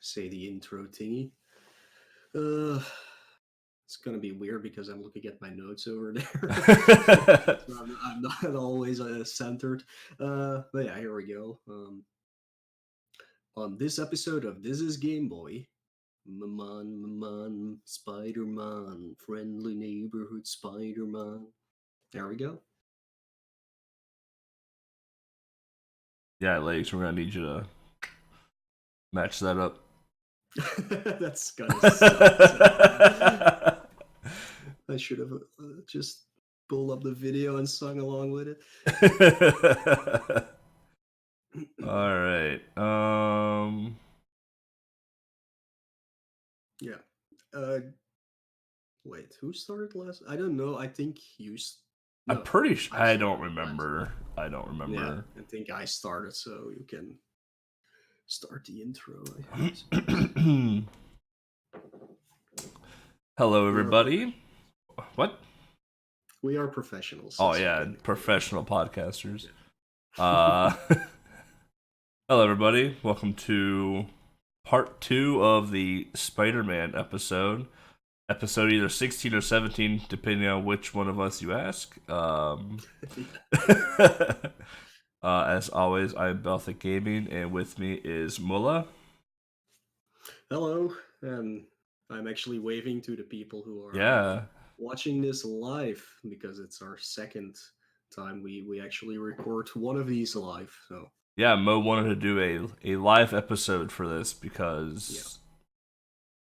say the intro thingy. Uh, it's gonna be weird because I'm looking at my notes over there. So I'm not always centered. But yeah, here we go. On this episode of This is Game Boy, Maman, Spider-Man, friendly neighborhood Spider-Man. There we go. Yeah, Legs, we're gonna need you to match that up. That's gonna suck. I should have just pulled up the video and sung along with it. All right. Yeah. Wait, who started last? I don't know. I think you. No, I'm pretty sure. I don't remember. Yeah, I think I started, so you can start the intro. Hello, everybody. What? We are professionals. Oh yeah, professional podcasters. Hello, everybody. Welcome to part 2 of the Spider-Man episode. Episode either 16 or 17, depending on which one of us you ask. As always, I'm Belthic Gaming, and with me is Moelle. Hello, and I'm actually waving to the people who are watching this live because it's our second time we actually record one of these live. So yeah, Mo wanted to do a live episode for this because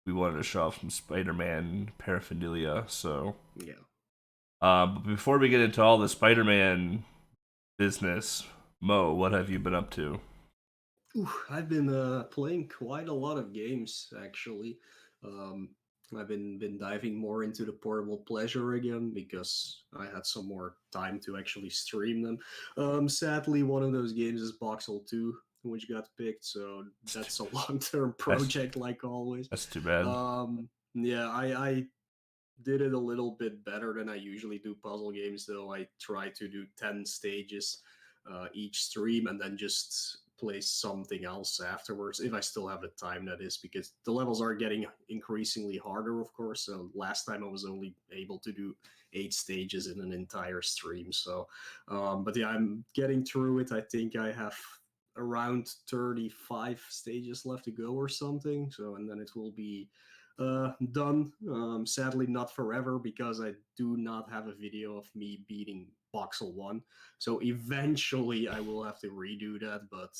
we wanted to show off some Spider-Man paraphernalia. So yeah. But before we get into all the Spider-Man business, Mo, what have you been up to? I've been playing quite a lot of games actually. I've been diving more into the portable pleasure again because I had some more time to actually stream them. Sadly, one of those games is Voxel 2, which got picked, so that's a long-term project like always. That's too bad. Yeah, I did it a little bit better than I usually do puzzle games, though. I try to do 10 stages each stream and then just play something else afterwards, if I still have the time, that is, because the levels are getting increasingly harder, of course. So last time I was only able to do 8 stages in an entire stream. So, but yeah, I'm getting through it. I think I have around 35 stages left to go or something. So, and then it will be done. Sadly, not forever because I do not have a video of me beating Voxel 1. So eventually I will have to redo that, but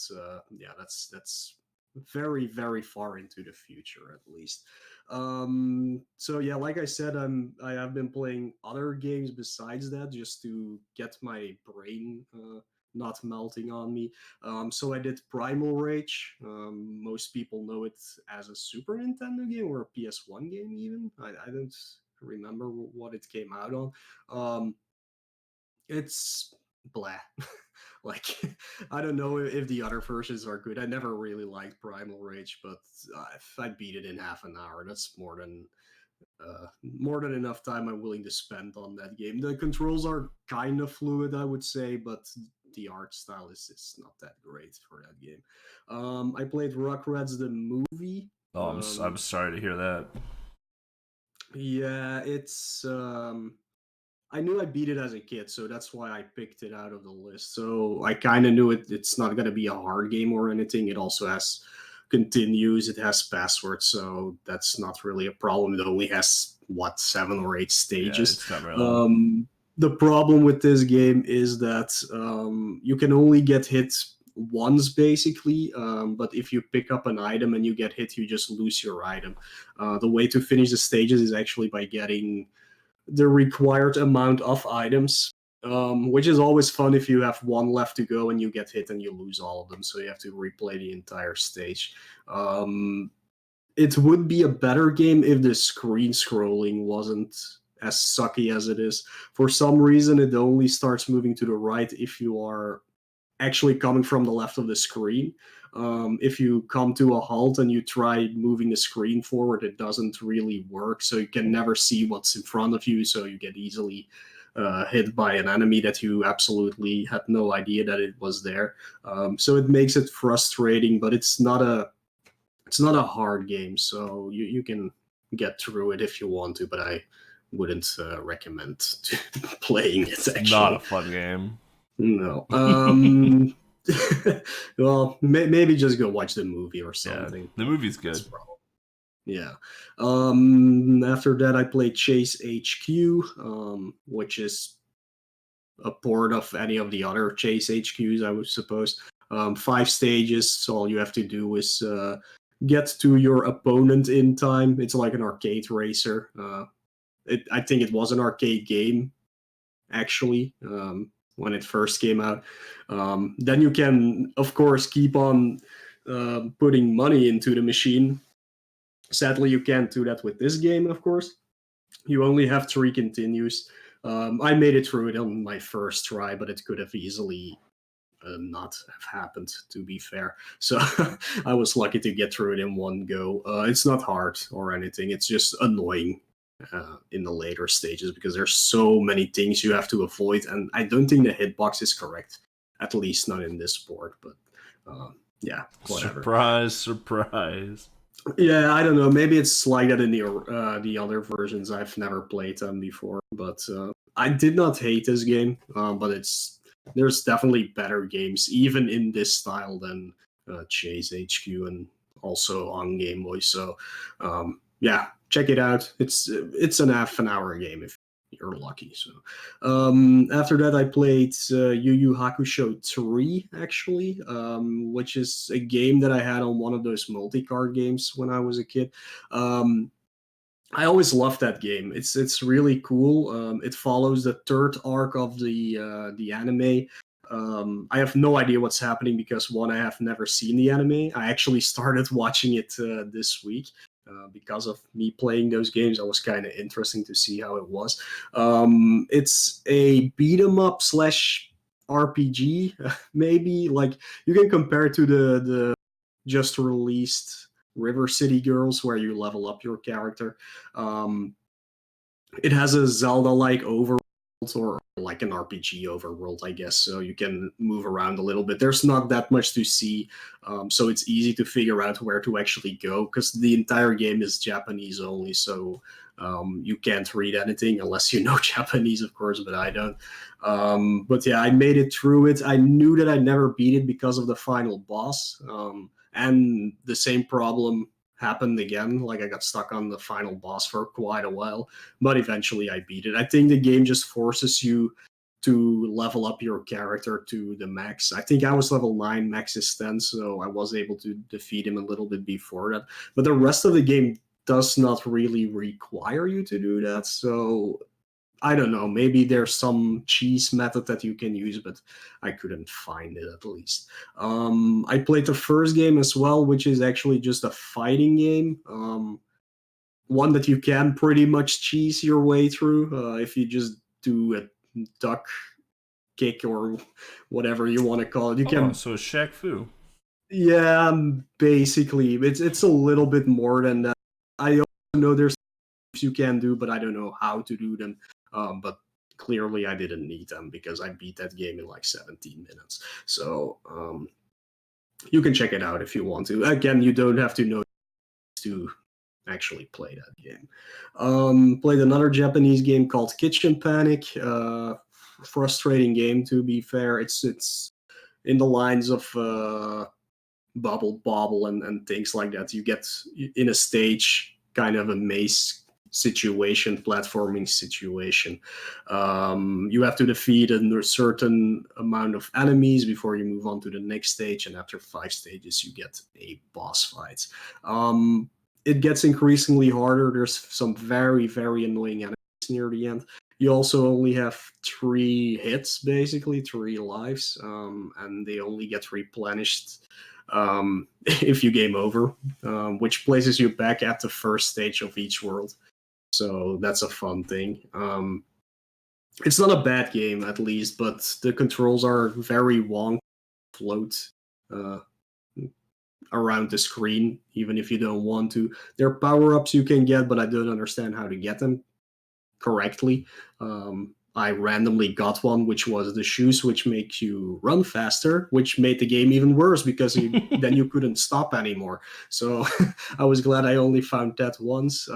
yeah, that's very, very far into the future at least. So yeah, like I said, I have been playing other games besides that just to get my brain not melting on me. So I did Primal Rage. Most people know it as a Super Nintendo game or a PS1 game even. I don't remember what it came out on. It's blah. Like, I don't know if the other versions are good. I never really liked Primal Rage, but if I beat it in half an hour, that's more than enough time I'm willing to spend on that game. The controls are kind of fluid, I would say, but the art style is not that great for that game. I played Rugrats the movie. Oh, I'm sorry to hear that. Yeah, it's I knew I beat it as a kid, so that's why I picked it out of the list. So I kind of knew it's not going to be a hard game or anything. It also has continues, it has passwords, so that's not really a problem. It only has, 7 or 8 stages. Yeah, it's not really the problem with this game is that you can only get hit once basically, but if you pick up an item and you get hit, you just lose your item. The way to finish the stages is actually by getting the required amount of items, which is always fun if you have one left to go and you get hit and you lose all of them, so you have to replay the entire stage. It would be a better game if the screen scrolling wasn't as sucky as it is. For some reason, it only starts moving to the right if you are actually coming from the left of the screen. If you come to a halt and you try moving the screen forward, it doesn't really work. So you can never see what's in front of you. So you get easily hit by an enemy that you absolutely had no idea that it was there. So it makes it frustrating, but it's not a It's not a hard game, so you can get through it if you want to, but I wouldn't recommend playing it. It's Actually, not a fun game. no. Well, maybe just go watch the movie or something. Yeah, the movie's good. That's probably, yeah. After that, I played Chase HQ, which is a port of any of the other Chase HQs, I would suppose. 5 stages, so all you have to do is get to your opponent in time. It's like an arcade racer. I think it was an arcade game, actually, when it first came out. Then you can, of course, keep on putting money into the machine. Sadly, you can't do that with this game, of course. You only have 3 continues. I made it through it on my first try, but it could have easily not have happened, to be fair. So I was lucky to get through it in one go. It's not hard or anything. It's just annoying in the later stages because there's so many things you have to avoid, and I don't think the hitbox is correct, at least not in this board. But yeah, whatever. Surprise. Yeah, I don't know. Maybe it's like that in the other versions. I've never played them before, but I did not hate this game. But there's definitely better games, even in this style, than Chase HQ and also on Game Boy. So yeah, check it out. It's an half an hour game if you're lucky. So after that, I played Yu Yu Hakusho 3, actually, which is a game that I had on one of those multi-card games when I was a kid. I always loved that game. It's really cool. It follows the 3rd arc of the anime. I have no idea what's happening because, one, I have never seen the anime. I actually started watching it this week. Because of me playing those games, it was kind of interesting to see how it was. It's a beat 'em up / RPG, maybe. Like, you can compare it to the just released River City Girls, where you level up your character. It has a Zelda-like overworld, or like an RPG overworld, I guess. So you can move around a little bit. There's not that much to see, so it's easy to figure out where to actually go because the entire game is Japanese only. So you can't read anything unless you know Japanese, of course, but I don't. But yeah, I made it through it. I knew that I'd never beat it because of the final boss, and the same problem happened again. Like, I got stuck on the final boss for quite a while, but eventually I beat it. I think the game just forces you to level up your character to the max. I think I was level 9, max is 10, so I was able to defeat him a little bit before that. But the rest of the game does not really require you to do that, so I don't know. Maybe there's some cheese method that you can use, but I couldn't find it, at least. I played the first game as well, which is actually just a fighting game. One that you can pretty much cheese your way through if you just do a duck kick or whatever you want to call it. You can. So it's Shaq Fu. Yeah, basically, it's a little bit more than that. I also know there's things you can do, but I don't know how to do them. But clearly I didn't need them because I beat that game in like 17 minutes. So you can check it out if you want to. Again, you don't have to know to actually play that game. Played another Japanese game called Kitchen Panic. Frustrating game, to be fair. It's in the lines of Bubble Bobble and things like that. You get in a stage, kind of a maze situation, platforming situation. You have to defeat a certain amount of enemies before you move on to the next stage, and after 5 stages you get a boss fight. It gets increasingly harder. There's some very, very annoying enemies near the end. You also only have 3 hits, basically 3 lives, and they only get replenished if you game over, which places you back at the first stage of each world. So that's a fun thing. It's not a bad game, at least, but the controls are very wonky, float around the screen, even if you don't want to. There are power-ups you can get, but I don't understand how to get them correctly. I randomly got one, which was the shoes which make you run faster, which made the game even worse because then you couldn't stop anymore. So I was glad I only found that once.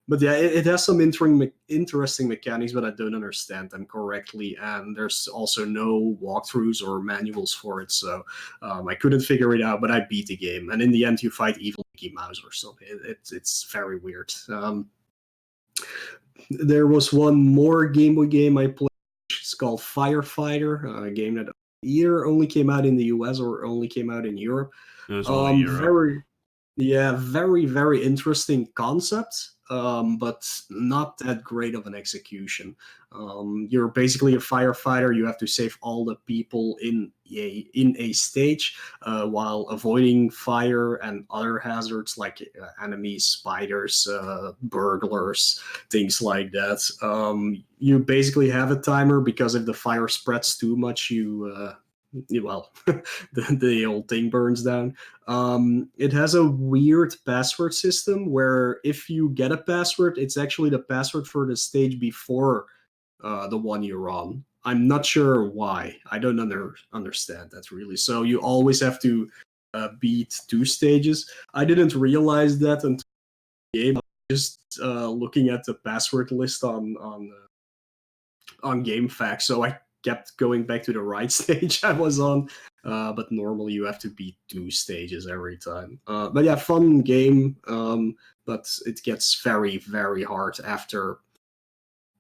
But yeah, it has some interesting mechanics, but I don't understand them correctly. And there's also no walkthroughs or manuals for it, so I couldn't figure it out. But I beat the game, and in the end, you fight evil Mickey Mouse or something. It's very weird. There was one more Game Boy game I played. It's called Firefighter, a game that either only came out in the US or only came out in Europe. It was only Europe. Very, very interesting concept, but not that great of an execution. You're basically a firefighter. You have to save all the people in a stage while avoiding fire and other hazards like enemies, spiders, burglars, things like that. You basically have a timer because if the fire spreads too much, the old thing burns down. It has a weird password system where if you get a password, it's actually the password for the stage before the one you're on. I'm not sure why. I don't understand that really. So you always have to beat 2 stages. I didn't realize that until the game. I was just looking at the password list on GameFAQs, so I kept going back to the right stage I was on, but normally you have to beat 2 stages every time. But yeah, fun game, but it gets very, very hard after.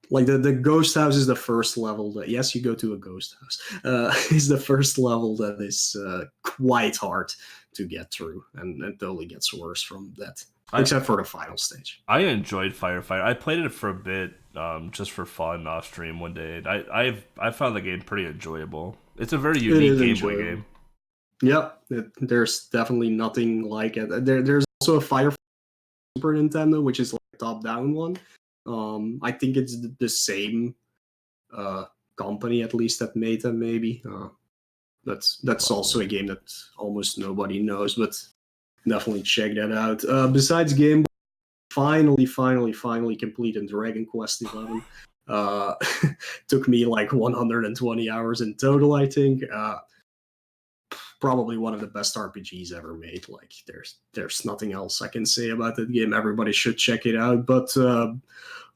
Like the ghost house is the first level that, yes, you go to a ghost house, is the first level that is quite hard to get through, and it only gets worse from that. Except for the final stage. I enjoyed Firefighter. I played it for a bit, just for fun off stream one day. I found the game pretty enjoyable. It's a very unique Game Boy game. Yep, there's definitely nothing like it. There's also a Firefighter Super Nintendo, which is like a top-down one. I think it's the same company at least that made them. Maybe that's also a game that almost nobody knows, but. Definitely check that out. Besides Game Boy, finally completed Dragon Quest XI. Took me like 120 hours in total, I think. Probably one of the best RPGs ever made. Like there's nothing else I can say about that game. Everybody should check it out. But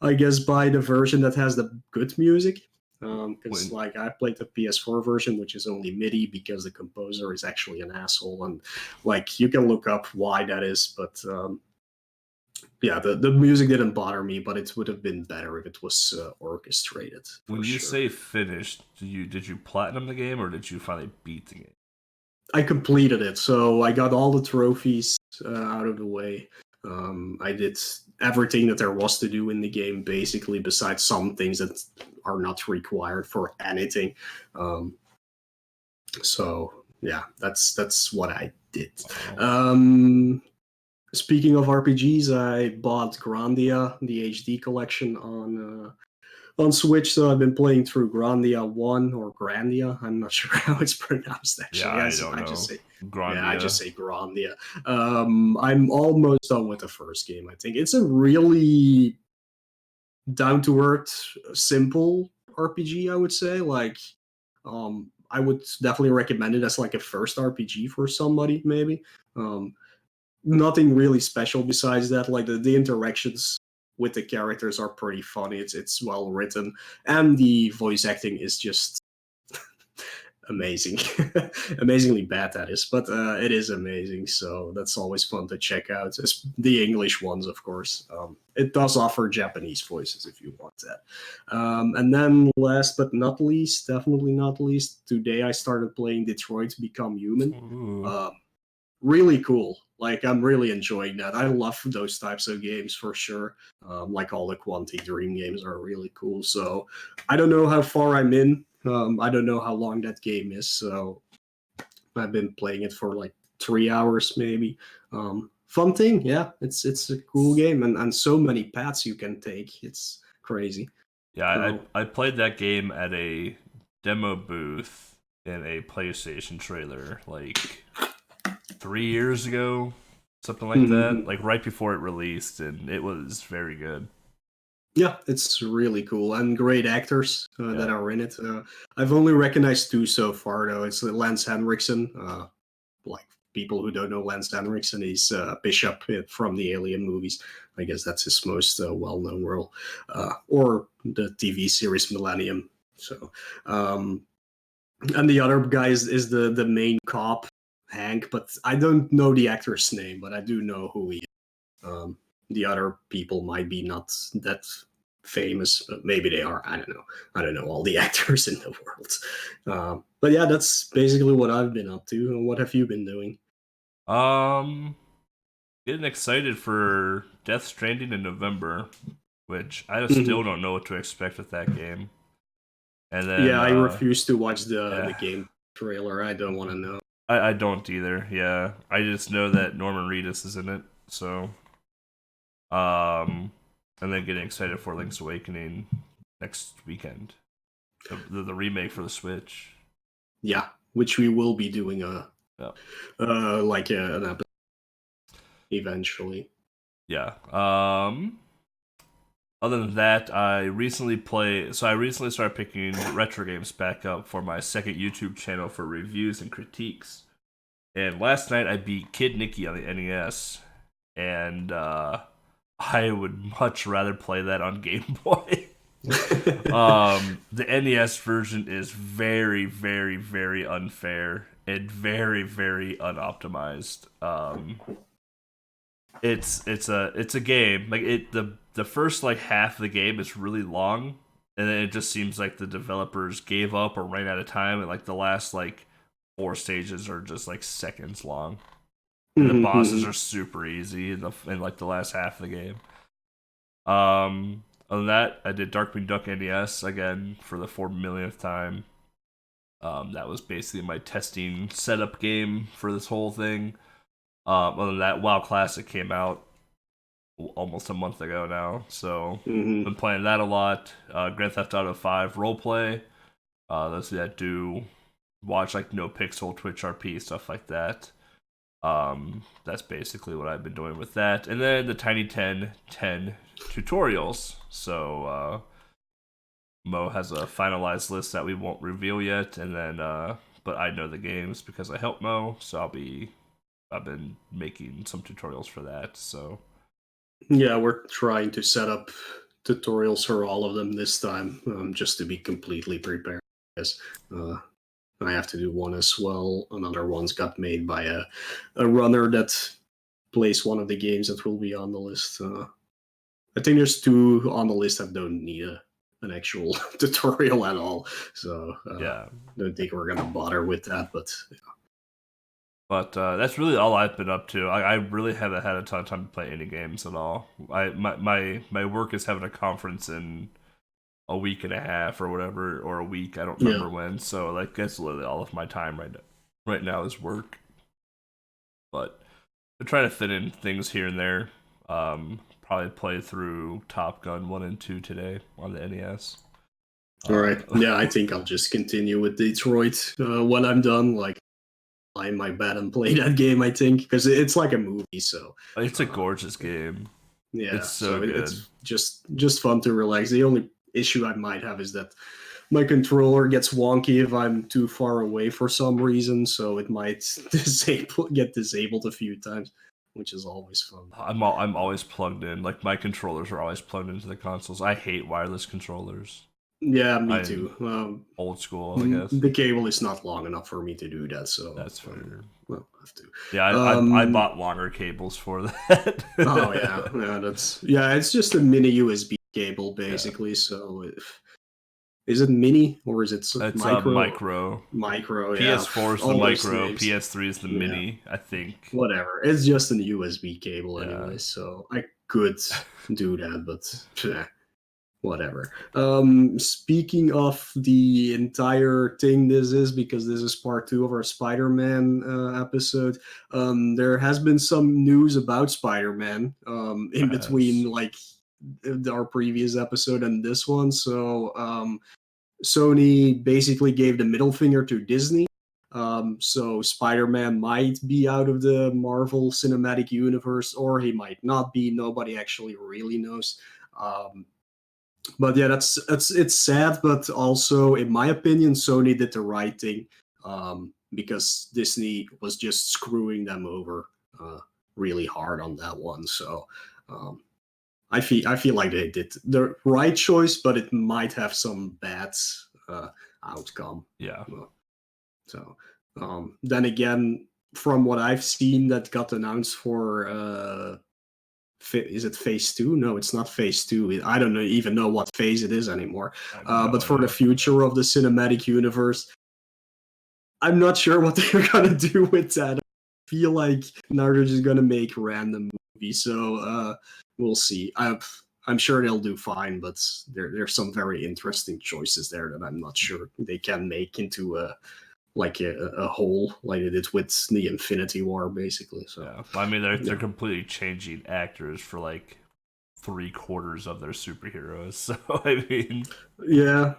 I guess buy the version that has the good music. Because like I played the PS4 version, which is only MIDI because the composer is actually an asshole, and like you can look up why that is. But yeah, the music didn't bother me, but it would have been better if it was orchestrated. When you say finished, did you platinum the game or did you finally beat the game? I completed it, so I got all the trophies out of the way. I did everything that there was to do in the game, basically, besides some things that are not required for anything. So yeah, that's what I did. Speaking of RPGs, I bought Grandia, the HD collection on Switch, so I've been playing through Grandia 1 or Grandia. I'm not sure how it's pronounced, actually. Yeah, I don't know. I just say Grandia. I'm almost done with the first game, I think. It's a really down-to-earth, simple RPG, I would say. Like, I would definitely recommend it as like a first RPG for somebody, maybe. Nothing really special besides that. Like, the interactions with the characters are pretty funny. It's well written, and the voice acting is just amazing. Amazingly bad, that is, but it is amazing, so that's always fun to check out. It's the English ones, of course. It does offer Japanese voices if you want that. And then last but not least, definitely not least, today I started playing Detroit Become Human. Really cool. Like, I'm really enjoying that. I love those types of games for sure. Like all the Quantic Dream games are really cool. So I don't know how far I'm in. I don't know how long that game is. So I've been playing it for like 3 hours maybe. Fun thing, yeah. It's a cool game, and so many paths you can take. It's crazy. Yeah, I played that game at a demo booth in a PlayStation trailer like 3 years ago, something like that, like right before it released, and it was very good. Yeah, it's really cool and great actors that Yeah. are in it. I've only recognized 2 so far, though. It's Lance Henriksen. Like people who don't know Lance Henriksen, he's Bishop from the Alien movies. I guess that's his most well-known role, or the TV series Millennium. So, um, and the other guy is the main cop, Hank. But I don't know the actor's name, but I do know who he is. The other people might be not that famous, but maybe they are. I don't know. I don't know all the actors in the world. But yeah, that's basically what I've been up to. And what have you been doing? Um, Getting excited for Death Stranding in November, which I just still don't know what to expect with that game. And then, Yeah, I refuse to watch the yeah, game trailer. I don't want to know. I don't either. Yeah, I just know that Norman Reedus is in it. So, um, and then getting excited for Link's Awakening next weekend, the remake for the Switch. Yeah, which we will be doing Yeah. an episode eventually. Yeah. Other than that, I recently started picking retro games back up for my second YouTube channel for reviews and critiques. And last night I beat Kid Nicky on the NES, and I would much rather play that on Game Boy. The NES version is very, very, very unfair and very, very unoptimized. It's a game like the first like half of the game is really long, and then it just seems like the developers gave up or ran out of time, and like the last like 4 stages are just like seconds long. And the bosses are super easy in like the last half of the game. Other than that, I did Darkwing Duck NES again for the 4 millionth time. That was basically my testing setup game for this whole thing. Other than that, WoW Classic came out almost a month ago now, so been playing that a lot. Grand Theft Auto 5 roleplay. Those that do watch like No Pixel, Twitch RP, stuff like that. That's basically what I've been doing with that. And then the Tiny 10 tutorials. So Mo has a finalized list that we won't reveal yet, and then but I know the games because I help Mo, so I've been making some tutorials for that. So Yeah, we're trying to set up tutorials for all of them this time, just to be completely prepared. Yes, I have to do one as well. Another one's got made by a runner that plays one of the games that will be on the list. I think there's 2 on the list that don't need an actual tutorial at all. So yeah. don't think we're gonna bother with that. But that's really all I've been up to. I really haven't had a ton of time to play any games at all. My work is having a conference in a week and a half or whatever, or a week. I don't remember when. So like that's literally all of my time right now is work. But I'm trying to fit in things here and there. Probably play through Top Gun 1 and 2 today on the NES. All right. Yeah, I think I'll just continue with Detroit when I'm done. Like, lie in my bed and play that game. I think because it's like a movie. So it's a gorgeous game. Yeah, it's so good. It's just fun to relax. The only issue I might have is that my controller gets wonky if I'm too far away for some reason, so it might get disabled a few times, which is always fun. I'm always plugged in. Like my controllers are always plugged into the consoles. I hate wireless controllers. Yeah, me too. Old school, I guess. The cable is not long enough for me to do that, so that's fair. Well, I have to. Yeah, I bought longer cables for that. Oh yeah, it's just a mini USB cable basically. Yeah. So is it mini or is it it's micro? Micro. Micro. PS4 is the micro. PS3 is the mini. I think. Whatever. It's just an USB cable anyway, so I could do that, but whatever. Speaking of the entire thing this is, because this is part 2 of our Spider-Man episode, there has been some news about Spider-Man in between like our previous episode and this one. So Sony basically gave the middle finger to Disney. So Spider-Man might be out of the Marvel Cinematic Universe, or he might not be. Nobody actually really knows. But yeah, it's sad, but also in my opinion, Sony did the right thing, because Disney was just screwing them over really hard on that one. So um, I feel like they did the right choice, but it might have some bad outcome. Yeah. So then again, from what I've seen that got announced for is it phase 2? No, it's not phase 2. I don't even know what phase it is anymore. But for the future of the cinematic universe, I'm not sure what they're gonna do with that. I feel like now they're just gonna make random movies. So we'll see. I'm sure they'll do fine, but there's some very interesting choices there that I'm not sure they can make into a whole, like it did with the Infinity War, basically. So yeah. I mean, they're completely changing actors for like 3/4 of their superheroes. So I mean, yeah.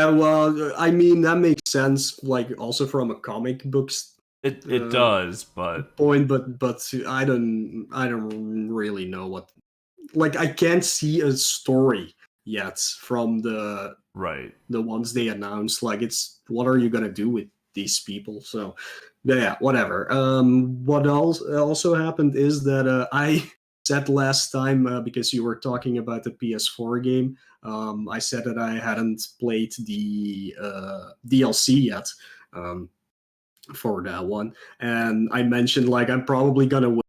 Well, I mean that makes sense. Like also from a comic books it does, but point, but I don't really know what. Like I can't see a story yet from the ones they announced. Like it's what are you gonna do with these people? So yeah, whatever. What else also happened is that I said last time, because you were talking about the PS4 game. I said that I hadn't played the DLC yet for that one, and I mentioned like I'm probably gonna wait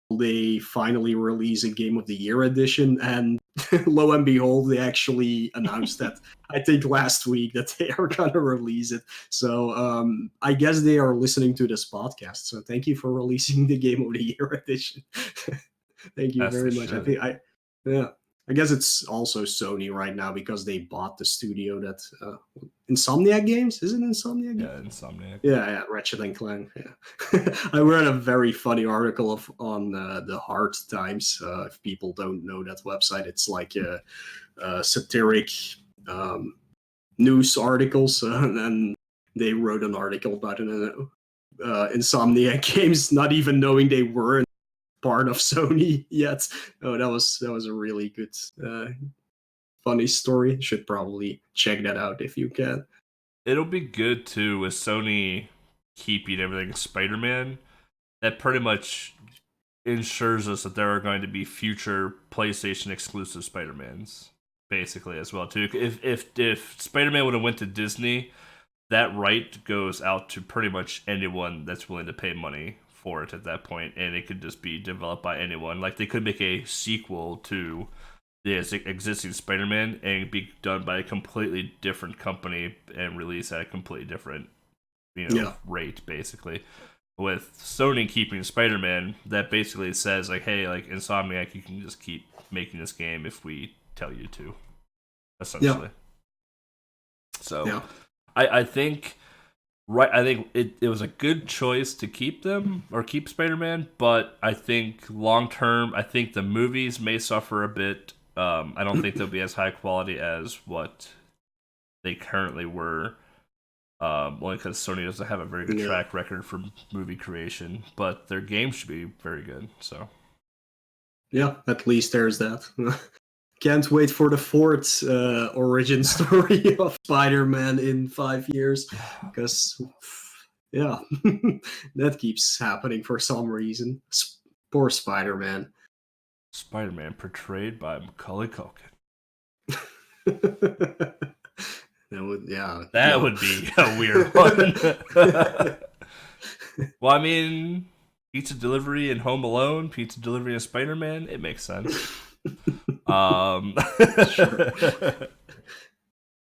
till they finally release a Game of the Year edition, and lo and behold, they actually announced that I think last week that they are gonna release it. So I guess they are listening to this podcast. So thank you for releasing the Game of the Year edition. Thank you very much. Yeah. I guess it's also Sony right now because they bought the studio that Insomniac Games. Is it Insomniac? Yeah, Insomniac. Yeah, Ratchet and Clank. Yeah, I read a very funny article on the Hard Times. If people don't know that website, it's like a satiric news articles, and they wrote an article about Insomniac Games, not even knowing they weren't part of Sony yet. Oh, that was a really good, funny story. Should probably check that out if you can. It'll be good too with Sony keeping everything Spider-Man. That pretty much ensures us that there are going to be future PlayStation exclusive Spider-Mans, basically as well too. If Spider-Man would have went to Disney, that right goes out to pretty much anyone that's willing to pay money for it at that point, and it could just be developed by anyone. Like they could make a sequel to the existing Spider-Man and be done by a completely different company and release at a completely different, rate, basically. With Sony keeping Spider-Man, that basically says like, hey, like Insomniac, you can just keep making this game if we tell you to, essentially. Yeah. So, yeah. I think. Right, I think it was a good choice to keep them or keep Spider-Man, but I think long term, I think the movies may suffer a bit. I don't think they'll be as high quality as what they currently were. Only because Sony doesn't have a very good track record for movie creation, but their game should be very good. So, yeah, at least there's that. Can't wait for the fourth origin story of Spider-Man in 5 years, because yeah, that keeps happening for some reason. Poor Spider-Man. Spider-Man portrayed by Macaulay Culkin. That would be a weird one. Well, I mean, pizza delivery and Home Alone, pizza delivery and Spider-Man, it makes sense. Sure.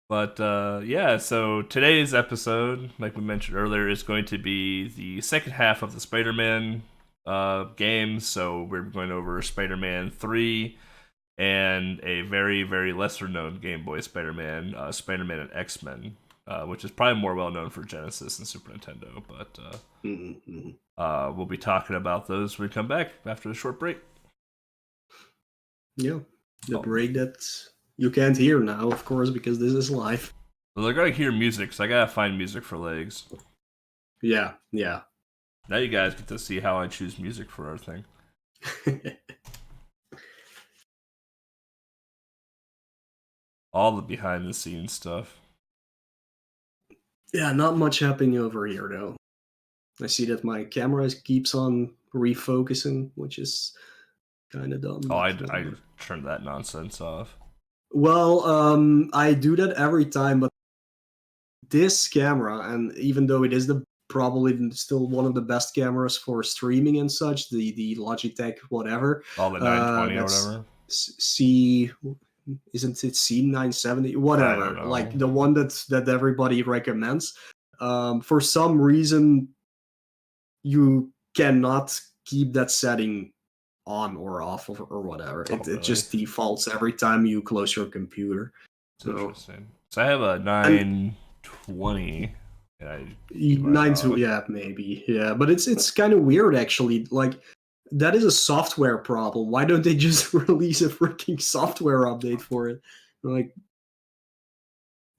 But yeah, so today's episode, like we mentioned earlier, is going to be the second half of the Spider-Man games. So we're going over Spider-Man 3 and a very, very lesser known Game Boy Spider-Man, Spider-Man and X-Men, which is probably more well known for Genesis and Super Nintendo. But we'll be talking about those when we come back after the short break. Yeah, the break that you can't hear now, of course, because this is live. Well, I gotta hear music, so I gotta find music for legs. Yeah. Now you guys get to see how I choose music for our thing. All the behind the scenes stuff. Yeah, not much happening over here though. I see that my camera keeps on refocusing, which is kind of dumb. Oh, I turned that nonsense off. Well, I do that every time, but this camera, and even though it is probably still one of the best cameras for streaming and such, the Logitech whatever. All the 920 or that's whatever. Isn't it C970? Whatever, like the one that everybody recommends. For some reason, you cannot keep that setting on or off or whatever. It just defaults every time you close your computer. Interesting. So I have a 920. Yeah, maybe. Yeah, but it's kind of weird actually. Like that is a software problem. Why don't they just release a freaking software update for it? Like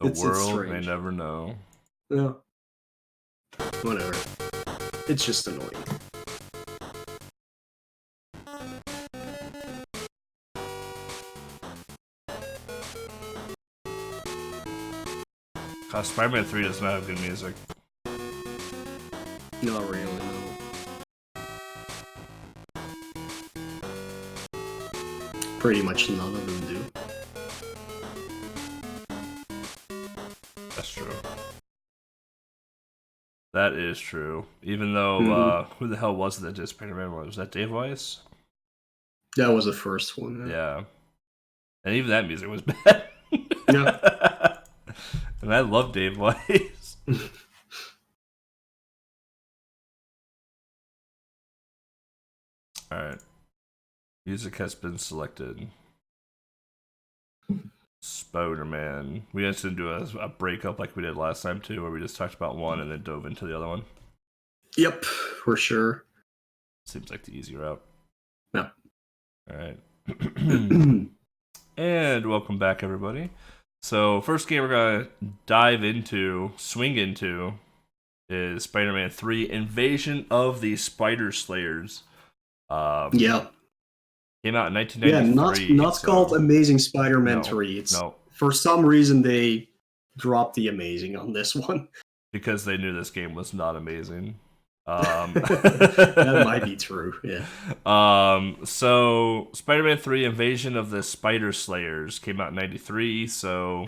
the world may never know. Yeah. Whatever. It's just annoying. Spider-Man 3 does not have good music. Not really, no. Pretty much none of them do. That's true. That is true. Even though, who the hell was it that did Spider-Man 1? Was that Dave Weiss? That was the first one. Yeah. And even that music was bad. Yeah. And I love Dave Weiss. Alright. Music has been selected. Spider-Man. We just didn't do a breakup like we did last time too, where we just talked about one and then dove into the other one. Yep, for sure. Seems like the easy route. Yeah. Alright. And welcome back, everybody. So, first game we're gonna swing into, is Spider-Man 3: Invasion of the Spider Slayers. Yeah. Came out in 1993. Yeah, not called Amazing Spider-Man 3. For some reason they dropped the amazing on this one. Because they knew this game was not amazing. That might be true, yeah. So Spider-Man 3 Invasion of the Spider Slayers came out in 93, so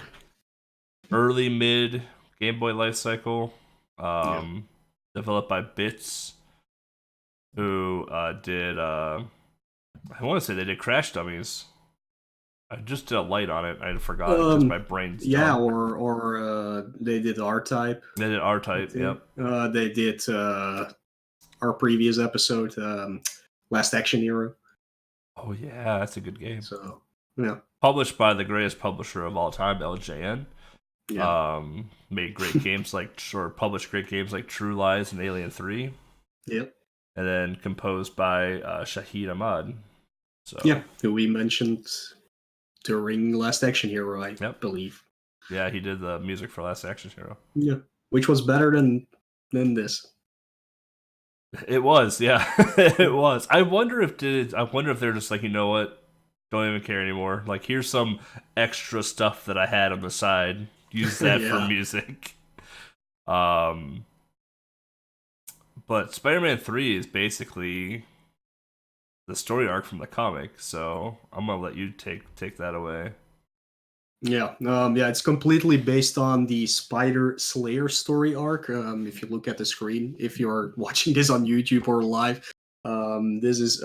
early mid Game Boy life cycle. Developed by Bits, who did I want to say they did Crash Dummies. I just did a light on it. I forgot because my brain's dumb. or they did R-Type. They did R-Type. Yep. They did our previous episode, Last Action Hero. Oh yeah, that's a good game. So yeah, published by the greatest publisher of all time, LJN. Yeah. Made great games published great games like True Lies and Alien 3. Yep. And then composed by Shahid Ahmad. So yeah, who we mentioned during Last Action Hero, I believe. Yeah, he did the music for Last Action Hero. Yeah, which was better than this. It was, yeah, it was. I wonder if they're just like, you know what, don't even care anymore. Like, here's some extra stuff that I had on the side. Use that for music. But Spider-Man 3 is basically the story arc from the comic, so I'm gonna let you take that away. Yeah, it's completely based on the Spider Slayer story arc. If you look at the screen, if you're watching this on YouTube or live, this is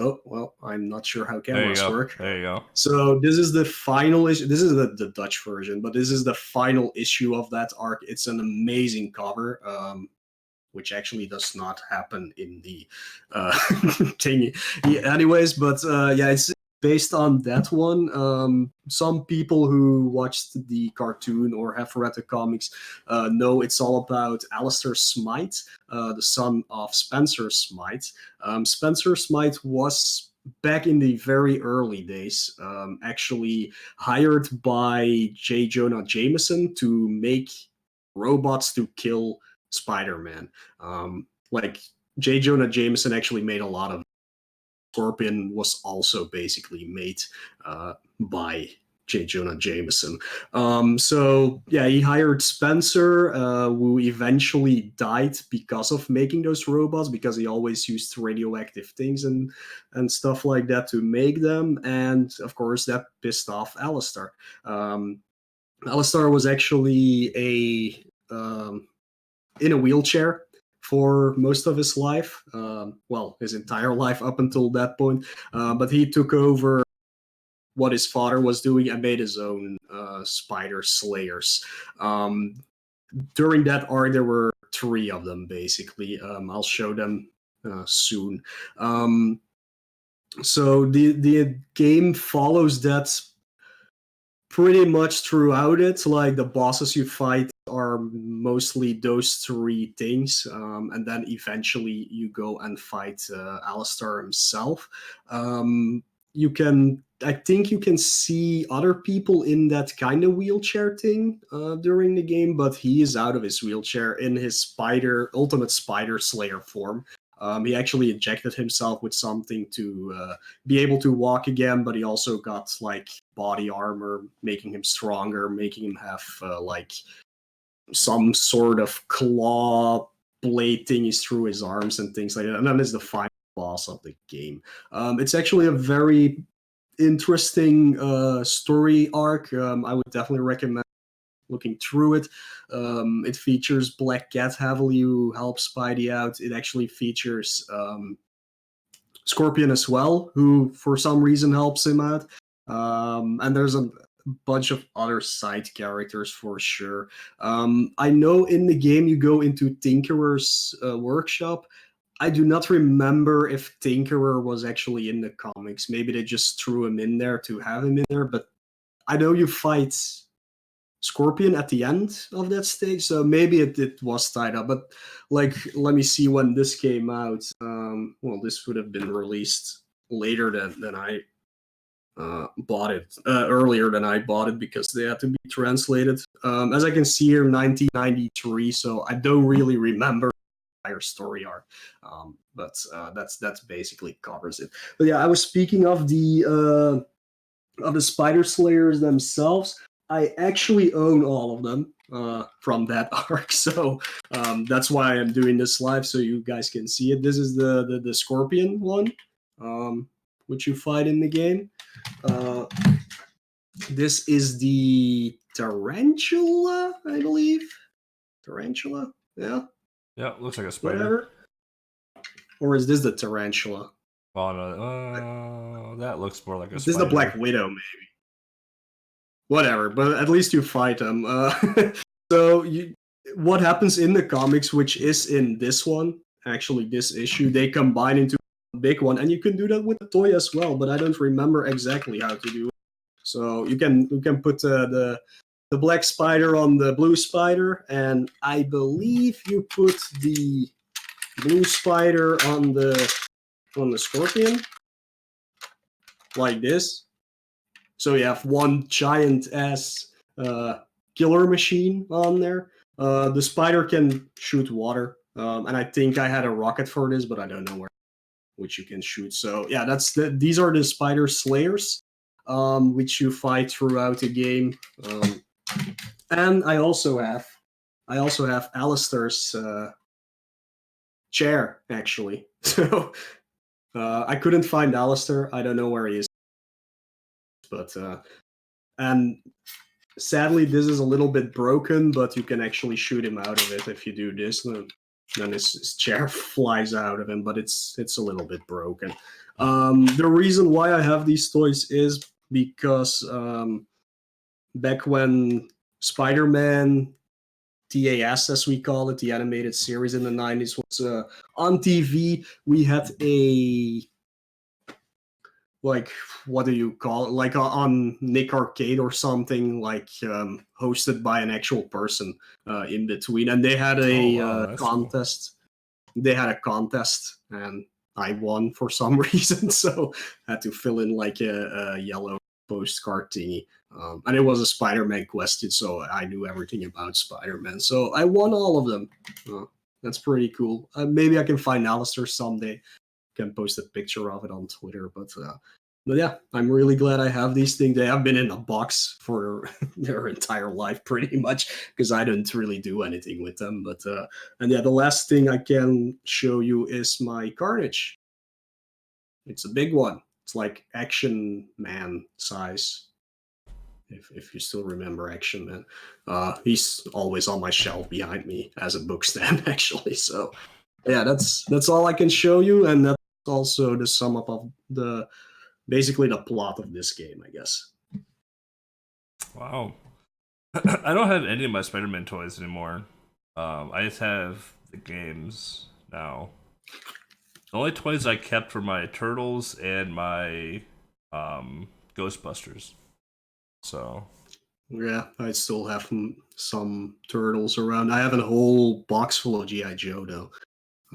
I'm not sure how cameras work. There you go. So this is the final issue. This is the Dutch version, but this is the final issue of that arc. It's an amazing cover, which actually does not happen in the thingy. Yeah, anyways, but it's based on that one. Some people who watched the cartoon or have read the comics know it's all about Alistair Smythe, the son of Spencer Smythe. Spencer Smythe was, back in the very early days, actually hired by J. Jonah Jameson to make robots to kill Spider-Man. Like J. Jonah Jameson actually made a lot of. Scorpion was also basically made by J. Jonah Jameson. So yeah, he hired Spencer, who eventually died because of making those robots, because he always used radioactive things and stuff like that to make them. And of course, that pissed off Alistair. Alistair was actually in a wheelchair for most of his life. Well, his entire life up until that point. But he took over what his father was doing and made his own spider slayers. During that arc, there were 3 of them, basically. I'll show them soon. So the game follows that pretty much throughout it. Like, the bosses you fight are mostly those 3 things, and then eventually you go and fight Alistair himself. I think you can see other people in that kind of wheelchair thing during the game, but he is out of his wheelchair in his ultimate spider slayer form. He actually injected himself with something to be able to walk again, but he also got like body armor, making him stronger, making him have like some sort of claw blade thingies through his arms and things like that. And then there's the final boss of the game. It's actually a very interesting story arc. I would definitely recommend looking through it. It features Black Cat heavily, who helps Spidey out. It actually features Scorpion as well, who for some reason helps him out. And there's a bunch of other side characters for sure. I know in the game you go into Tinkerer's workshop. I do not remember if Tinkerer was actually in the comics. Maybe they just threw him in there to have him in there, but I know you fight Scorpion at the end of that stage, so maybe it was tied up. But like, let me see when this came out. Well, this would have been released later than I bought it, earlier than I bought it, because they had to be translated. As I can see here, 1993, so I don't really remember the entire story arc. But that's basically covers it. But yeah, I was speaking of the Spider Slayers themselves. I actually own all of them from that arc, so that's why I'm doing this live, so you guys can see it. This is the Scorpion one, which you fight in the game. This is the Tarantula, I believe. Tarantula, yeah. Yeah, looks like a spider. Whatever. Or is this the Tarantula? Oh no, that looks more like a spider. This is the Black Widow, maybe. Whatever, but at least you fight them. So what happens in the comics, which is in this one, actually this issue, they combine into a big one, and you can do that with the toy as well, but I don't remember exactly how to do it. So you can put the black spider on the blue spider, and I believe you put the blue spider on the Scorpion, like this. So you have one giant ass killer machine on there. The spider can shoot water, and I think I had a rocket for this, but I don't know which you can shoot. So yeah, these are the spider slayers, which you fight throughout the game. And I also have Alistair's chair, actually. So I couldn't find Alistair. I don't know where he is. But and sadly, this is a little bit broken, but you can actually shoot him out of it if you do this. Then his chair flies out of him, but it's a little bit broken. The reason why I have these toys is because back when Spider-Man TAS, as we call it, the animated series in the 90s, was on TV, we had a, like, what do you call it? Like on Nick Arcade or something, like hosted by an actual person in between. And they had a contest. Cool. They had a contest, and I won for some reason. So I had to fill in like a yellow postcard thingy. And it was a Spider-Man question, so I knew everything about Spider-Man. So I won all of them. That's pretty cool. Maybe I can find Alistair someday. Can post a picture of it on Twitter, but But yeah, I'm really glad I have these things. They have been in a box for their entire life, pretty much, because I didn't really do anything with them. But and yeah, the last thing I can show you is my Carnage. It's a big one. It's like Action Man size. If you still remember Action Man, he's always on my shelf behind me as a book stand, actually. So yeah, that's all I can show you, and that's also the sum up of the basically the plot of this game, I guess. Wow. I don't have any of my Spider-Man toys anymore. I just have the games now. The only toys I kept were my Turtles and my Ghostbusters. So Yeah, I still have some turtles around. I have a whole box full of GI Joe though.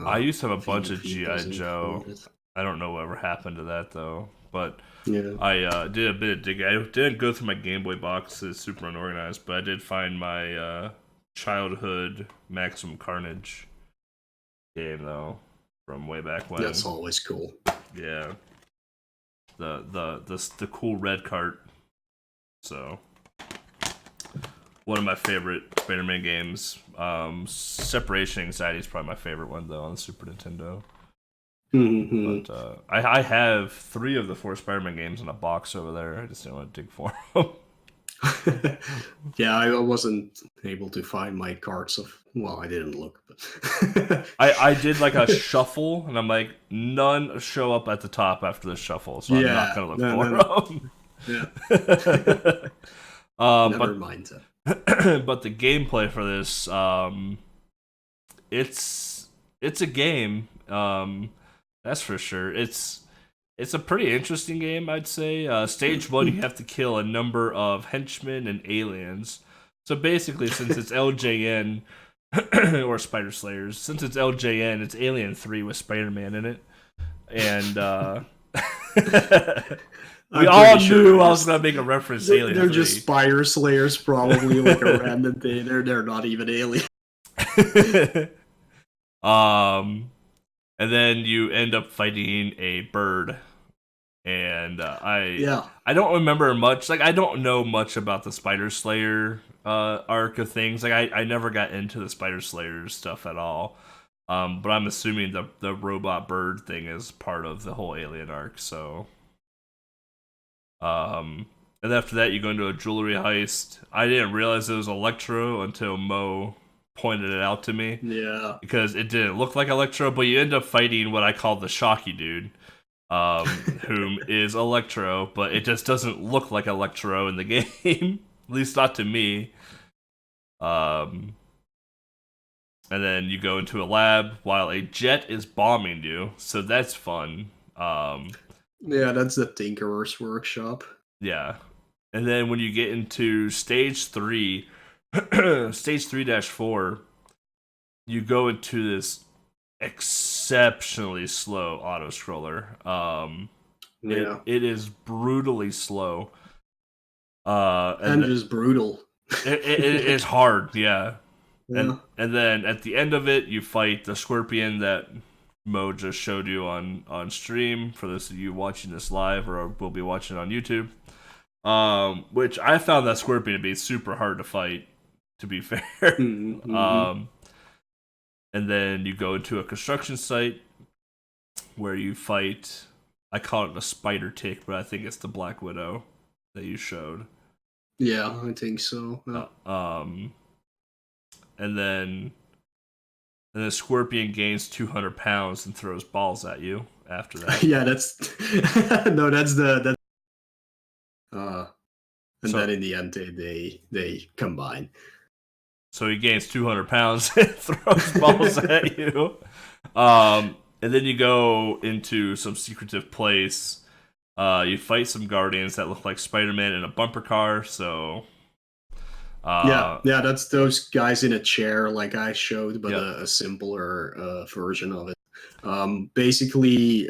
I used to have a If you- bunch of if you GI wasn't Joe. included. I don't know whatever happened to that though, but Yeah. I did a bit of digging. I didn't go through my Game Boy box; it's super unorganized. But I did find my childhood Maximum Carnage game though, from way back when. That's always cool. Yeah, the cool red cart. So one of my favorite Spider-Man games. Separation Anxiety is probably my favorite one though on the Super Nintendo. Mm-hmm. But I have 3 of the 4 Spider-Man games in a box over there. I just didn't want to dig for them. Yeah, I wasn't able to find my cards of. Well, I didn't look, but I did like a shuffle, and I'm like, none show up at the top after the shuffle, so I'm not gonna look for them. Yeah. Never mind that. But the gameplay for this, it's a game. That's for sure. It's a pretty interesting game, I'd say. Stage 1, you have to kill a number of henchmen and aliens. So basically, since it's LJN or Spider Slayers, since it's LJN, it's Alien 3 with Spider-Man in it, and we all knew I was gonna make a reference to Alien 3. They're just Spider Slayers, probably like a random thing. They're not even alien. And then you end up fighting a bird, and I don't remember much. Like, I don't know much about the Spider Slayer arc of things. Like, I never got into the Spider Slayer stuff at all. But I'm assuming the robot bird thing is part of the whole Alien arc. So, and after that, you go into a jewelry heist. I didn't realize it was Electro until Mo pointed it out to me. Yeah. Because it didn't look like Electro, but you end up fighting what I call the Shocky dude, whom is Electro, but it just doesn't look like Electro in the game. At least not to me. And then you go into a lab while a jet is bombing you, so that's fun. Yeah, that's the Tinkerer's workshop. Yeah. And then when you get into stage 3, stage 3-4, you go into this exceptionally slow auto scroller. It is brutally slow. And just brutal. It's hard, yeah. And then at the end of it, you fight the scorpion that Mo just showed you on stream. For those of you watching this live or will be watching on YouTube, which I found that scorpion to be super hard to fight. To be fair, mm-hmm. And then you go into a construction site where you fight. I call it a spider tick, but I think it's the Black Widow that you showed. Yeah, I think so. Yeah. And then the scorpion gains 200 pounds and throws balls at you after that. Yeah, that's no, that's the and then in the end they combine. So he gains 200 pounds and throws balls at you. And then you go into some secretive place. You fight some guardians that look like Spider-Man in a bumper car. So yeah, that's those guys in a chair like I showed, but a simpler version of it. Basically,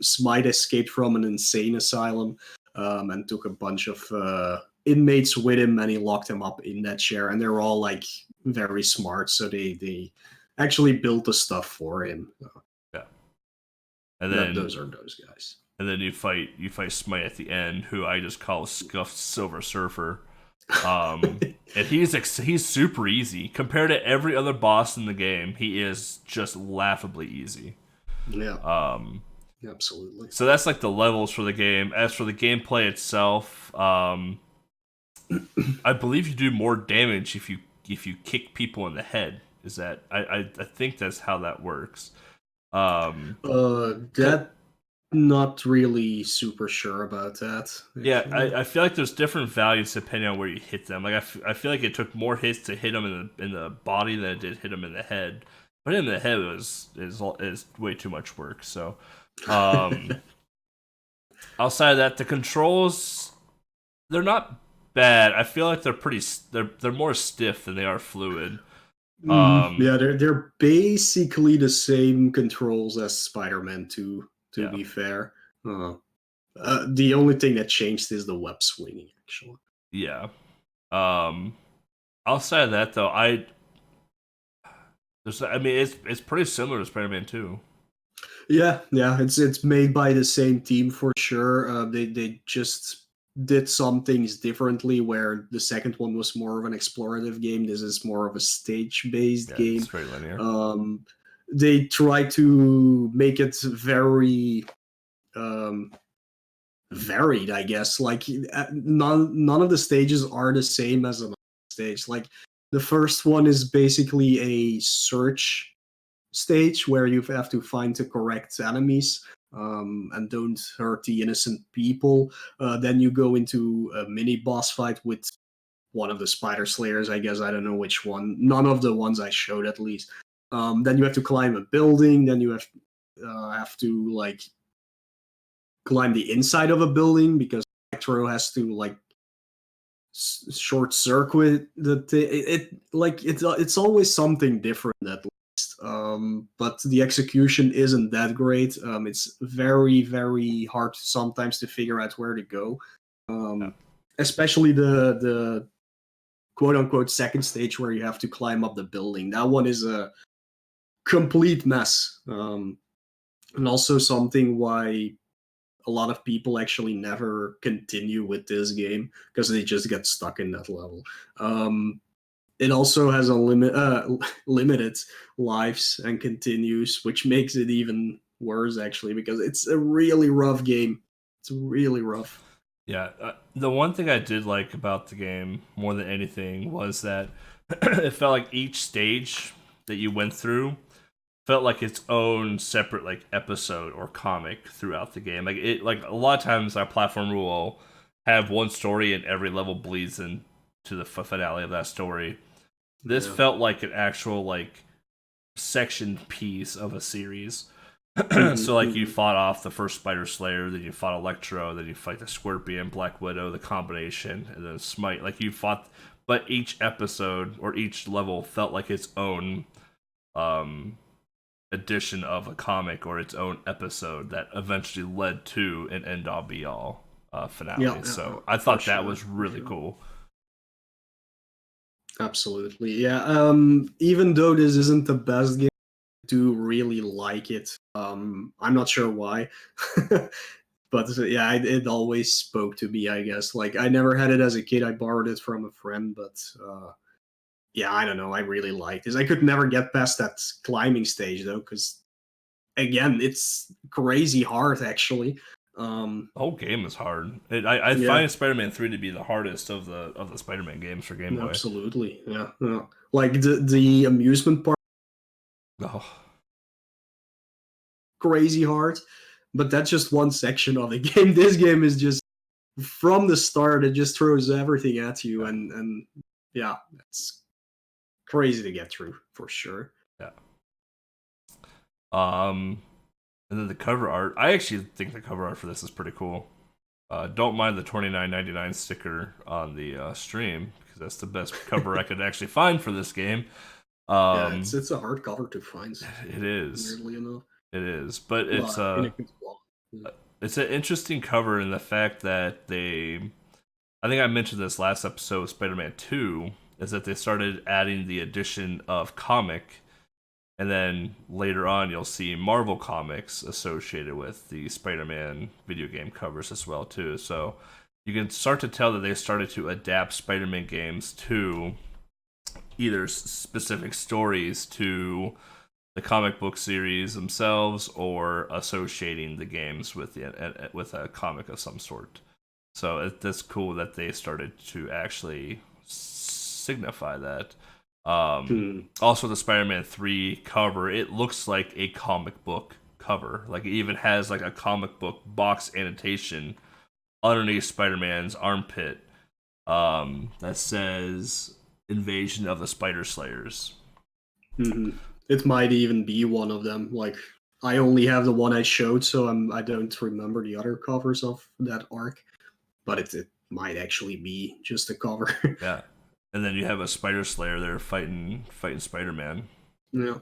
Smite escaped from an insane asylum and took a bunch of inmates with him, and he locked them up in that chair, and they're all like very smart, so they actually built the stuff for him. Yeah, and then those are those guys. and then you fight Smite at the end, who I just call Scuffed Silver Surfer. And he's super easy compared to every other boss in the game. He is just laughably easy. Yeah. Absolutely. So that's like the levels for the game. As for the gameplay itself, I believe you do more damage if you kick people in the head. Is that I think that's how that works. That not really super sure about that. Actually. Yeah, I feel like there's different values depending on where you hit them. Like I feel like it took more hits to hit them in the body than it did hit them in the head. But in the head is way too much work. So, outside of that, the controls, they're not bad. I feel like they're more stiff than they are fluid. Yeah, they're basically the same controls as Spider-Man 2. To be fair, the only thing that changed is the web swinging. Actually, yeah. Outside of that, though, it's pretty similar to Spider-Man 2. Yeah, it's made by the same team for sure. They just did some things differently. Where the second one was more of an explorative game, this is more of a stage-based game. Straight linear. They try to make it very varied, I guess. Like none of the stages are the same as another stage. Like the first one is basically a search stage where you have to find the correct enemies and don't hurt the innocent people. Then you go into a mini boss fight with one of the spider slayers, I guess. I don't know which one. None of the ones I showed, at least. Then you have to climb a building. Then you have to like climb the inside of a building because Electro has to like short circuit it's always something different at least. But the execution isn't that great. It's very, very hard sometimes to figure out where to go. Especially the quote unquote second stage where you have to climb up the building. That one is a complete mess. And also something why a lot of people actually never continue with this game because they just get stuck in that level. It also has a limited lives and continues, which makes it even worse actually because it's a really rough game. It's really rough. Yeah, the one thing I did like about the game more than anything was that it felt like each stage that you went through felt like its own separate like episode or comic throughout the game. Like a lot of times our platform will have one story and every level bleeds into the finale of that story. This felt like an actual like section piece of a series. So like you fought off the first Spider Slayer, then you fought Electro, then you fight the Scorpion, Black Widow, the combination, and then Smite. Like you fought, but each episode or each level felt like its own edition of a comic or its own episode that eventually led to an end all be all finale. Yeah, so I thought that was really cool. Absolutely, yeah. Even though this isn't the best game, I do really like it. I'm not sure why, but yeah, it always spoke to me. I guess like I never had it as a kid. I borrowed it from a friend, but yeah, I don't know. I really liked this. I could never get past that climbing stage though, because again, it's crazy hard actually. The whole game is hard. I find Spider-Man 3 to be the hardest of the Spider-Man games for Game Boy. Absolutely, yeah. Like the amusement part, crazy hard, but that's just one section of the game. This game is just from the start. It just throws everything at you, and yeah, it's crazy to get through for sure. Yeah. And then the cover art. I actually think the cover art for this is pretty cool. Don't mind the $29.99 sticker on the stream because that's the best cover I could actually find for this game. Yeah, it's a hard cover to find. It is. Weirdly enough, it is, but it's it's an interesting cover in the fact that I think I mentioned this last episode of Spider-Man 2, is that they started adding the addition of comic. And then later on, you'll see Marvel comics associated with the Spider-Man video game covers as well too. So you can start to tell that they started to adapt Spider-Man games to either specific stories to the comic book series themselves, or associating the games with a comic of some sort. So that's cool that they started to actually signify that. Also, the Spider-Man 3 cover, it looks like a comic book cover. Like, it even has like a comic book box annotation underneath Spider-Man's armpit that says "Invasion of the Spider Slayers." Mm-hmm. It might even be one of them. Like, I only have the one I showed, so I don't remember the other covers of that arc. But it might actually be just a cover. Yeah. And then you have a Spider Slayer there fighting Spider-Man. Yeah.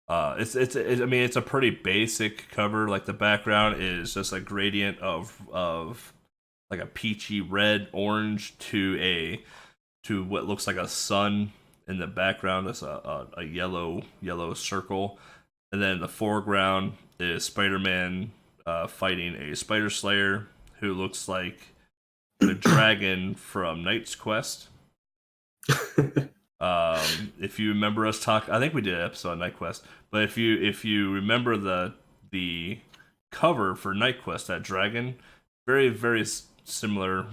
I mean, it's a pretty basic cover. Like, the background is just a gradient of like a peachy red orange to what looks like a sun. In the background is a yellow circle, and then in the foreground is Spider-Man fighting a Spider Slayer who looks like the dragon from Knight's Quest. If you remember us talk, I think we did an episode on Night Quest. But if you remember the cover for Night Quest, that dragon, very similar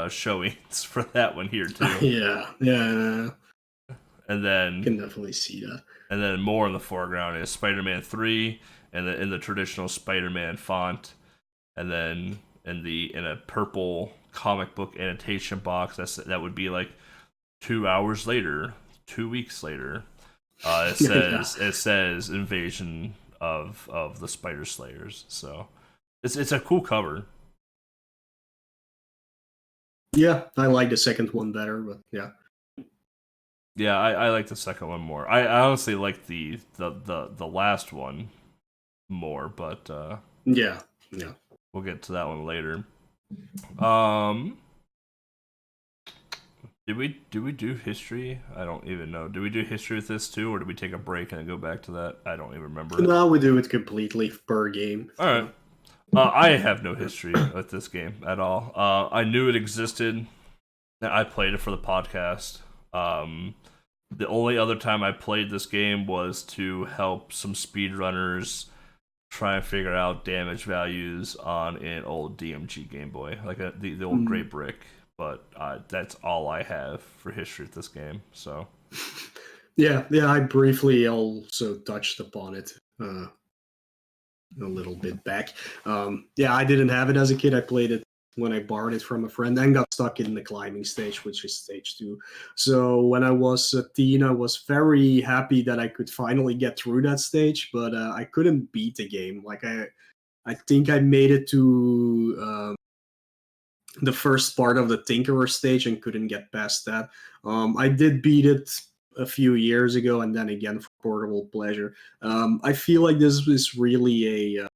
showings for that one here too. Yeah. And then I can definitely see that. And then more in the foreground is Spider-Man 3, and in the traditional Spider-Man font, and then in a purple comic book annotation box that would be like 2 hours later, 2 weeks later. It says Invasion of the Spider Slayers. So it's a cool cover. Yeah, I like the second one better, but yeah. Yeah, I like the second one more. I honestly like the last one more, but yeah, we'll get to that one later. Did we do history? I don't even know. Did we do history with this too, or did we take a break and then go back to that? I don't even remember. No, we do it completely per game. All right. I have no history with this game at all. I knew it existed. I played it for the podcast. The only other time I played this game was to help some speedrunners try and figure out damage values on an old DMG Game Boy, like the old Great Brick. But that's all I have for history with this game. So, yeah, I briefly also touched upon it a little bit back. Yeah, I didn't have it as a kid. I played it when I borrowed it from a friend and got stuck in the climbing stage, which is stage 2. So when I was a teen, I was very happy that I could finally get through that stage, but I couldn't beat the game. Like, I think I made it to the first part of the Tinkerer stage and couldn't get past that. I did beat it a few years ago, and then again for portable pleasure. I feel like this is really a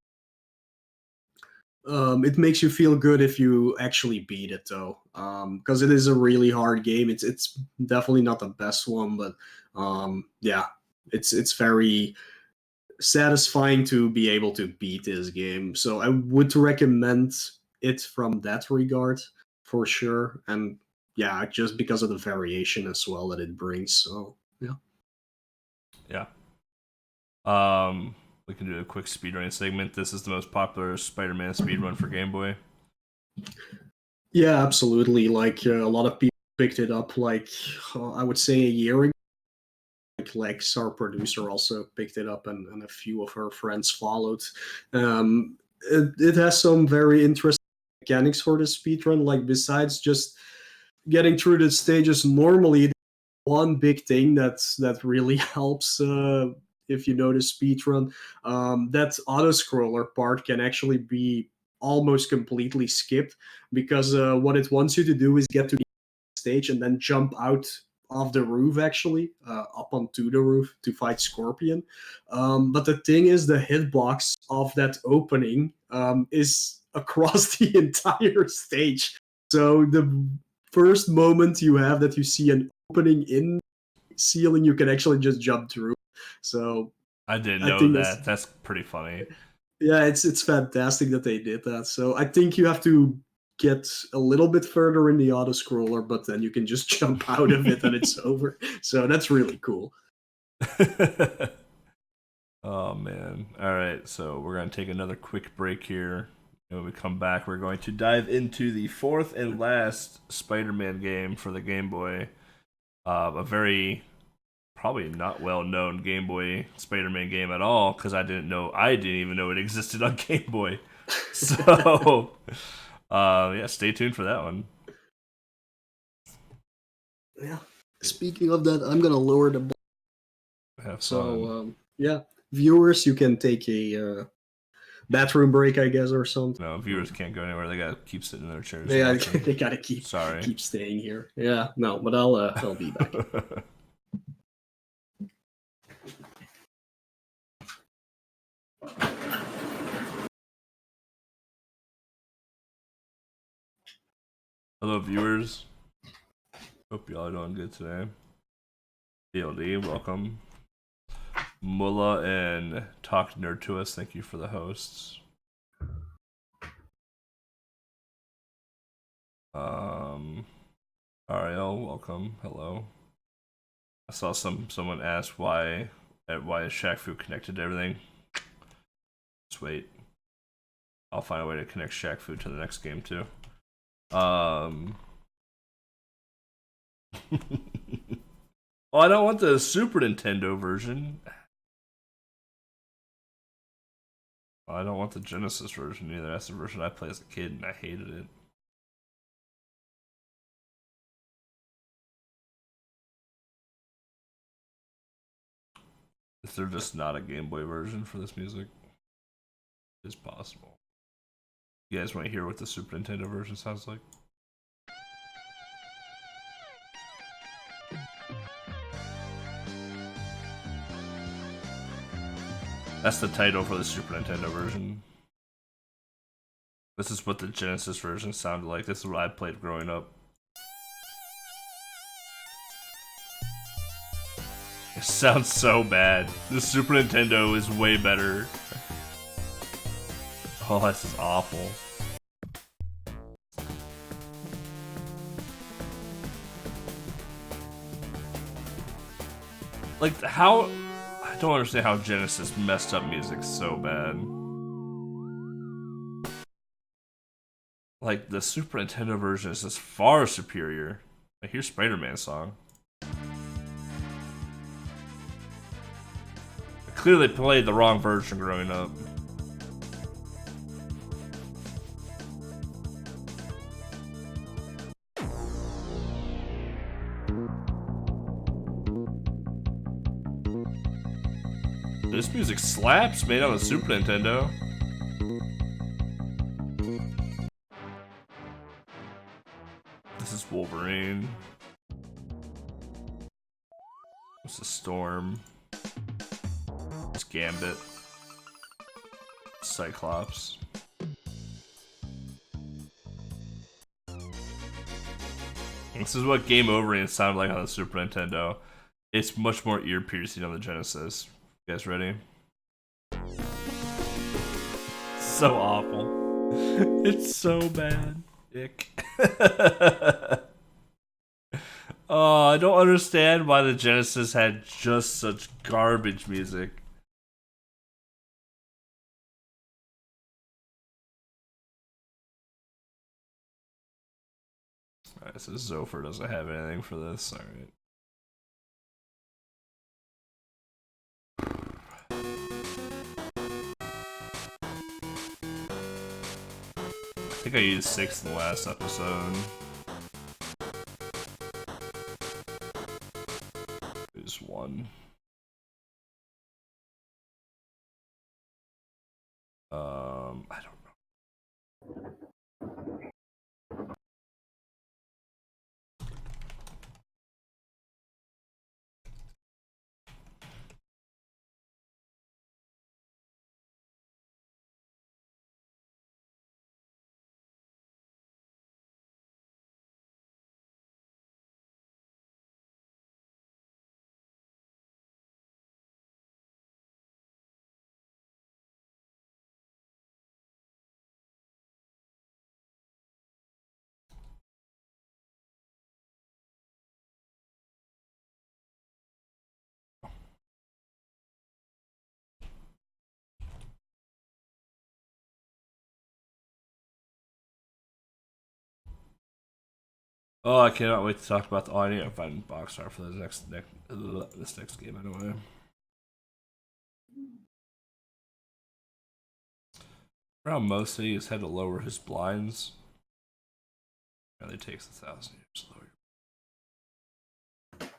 it makes you feel good if you actually beat it, though, because it is a really hard game. It's definitely not the best one, but yeah, it's very satisfying to be able to beat this game. So I would recommend it from that regard for sure, and yeah, just because of the variation as well that it brings. So yeah. We can do a quick speedrunning segment. This is the most popular Spider-Man speedrun for Game Boy. Yeah, absolutely. Like, a lot of people picked it up, like, I would say a year ago. Like, Lex, our producer, also picked it up, and a few of her friends followed. It has some very interesting mechanics for the speedrun. Like, besides just getting through the stages normally, one big thing that really helps if you know the speedrun, that auto-scroller part can actually be almost completely skipped, because what it wants you to do is get to the stage and then jump out of the roof, actually, up onto the roof to fight Scorpion. But the thing is, the hitbox of that opening is across the entire stage. So the first moment you have that you see an opening in ceiling, you can actually just jump through. So I didn't I know think that. That's pretty funny. yeah, it's fantastic that they did that. So I think you have to get a little bit further in the auto scroller, but then you can just jump out of it and it's over. So that's really cool. Oh man. All right, so we're going to take another quick break here. And when we come back, we're going to dive into the fourth and last Spider-Man game for the Game Boy. A very probably not well-known Game Boy Spider-Man game at all because I didn't even know it existed on Game Boy. So, yeah, stay tuned for that one. Yeah. Speaking of that, I'm gonna lower the. Have fun. So yeah, viewers, you can take a bathroom break, I guess, or something. No, viewers can't go anywhere. They gotta keep sitting in their chairs. Yeah, watching. they gotta keep staying here. Yeah, no, but I'll be back. Hello, viewers. Hope y'all are doing good today. BLD, welcome. Moelle and Talk Nerd to Us, thank you for the hosts. Ariel, welcome. Hello. I saw someone ask why is Shaq Fu connected to everything. Just wait. I'll find a way to connect Shaq Fu to the next game too. Oh, I don't want the Super Nintendo version. I don't want the Genesis version either. That's the version I played as a kid and I hated it. Is there just not a Game Boy version for this music? It's possible. You guys want to hear what the Super Nintendo version sounds like? That's the title for the Super Nintendo version. This is what the Genesis version sounded like. This is what I played growing up. It sounds so bad. The Super Nintendo is way better. Oh, this is awful. Like, how... I don't understand how Genesis messed up music so bad. Like, the Super Nintendo version is just far superior. Like, here's Spider-Man's song. I clearly played the wrong version growing up. This music slaps, made on the Super Nintendo. This is Wolverine. This is Storm. It's Gambit. Cyclops. This is what Game Over sounded like on the Super Nintendo. It's much more ear-piercing on the Genesis. You guys ready? So awful. It's so bad. Ick. Oh, I don't understand why the Genesis had just such garbage music. Alright, so Zopher doesn't have anything for this. Alright. I think I used 6 in the last episode. There's 1. I don't Oh, I cannot wait to talk about the. Oh, I need to find box art for this next game anyway. Around most cities had to lower his blinds. It only takes 1,000 years to lower.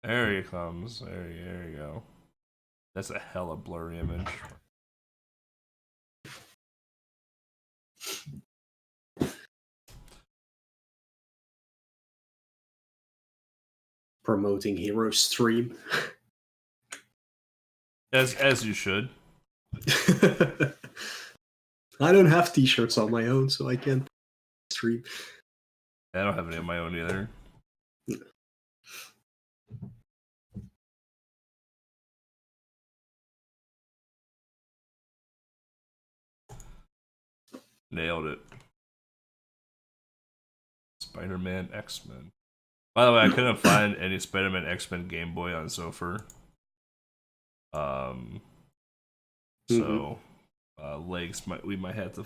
There he comes. There you go. That's a hella blurry image. Promoting Hero Stream. As you should. I don't have t-shirts on my own, so I can't stream. I don't have any of my own either. Nailed it. Spider-Man X-Men. By the way, I couldn't find any Spider-Man X-Men Game Boy on Zofer. So Legs we might have to.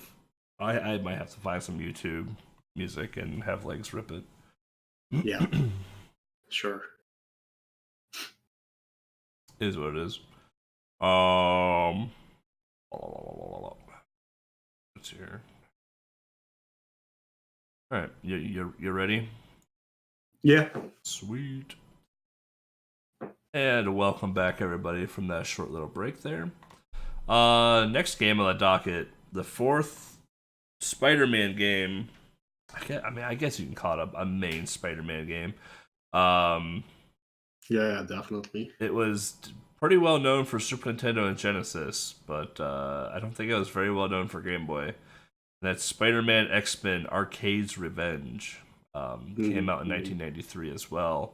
I might have to find some YouTube music and have Legs rip it. Yeah, sure. It is what it is. What's here? All right, you're ready? Yeah. Sweet. And welcome back, everybody, from that short little break there. Next game on the docket, the fourth Spider-Man game. I guess you can call it a main Spider-Man game. Yeah, definitely. It was pretty well known for Super Nintendo and Genesis, but I don't think it was very well known for Game Boy. And that's Spider-Man X-Men Arcade's Revenge. Came out in 1993 as well.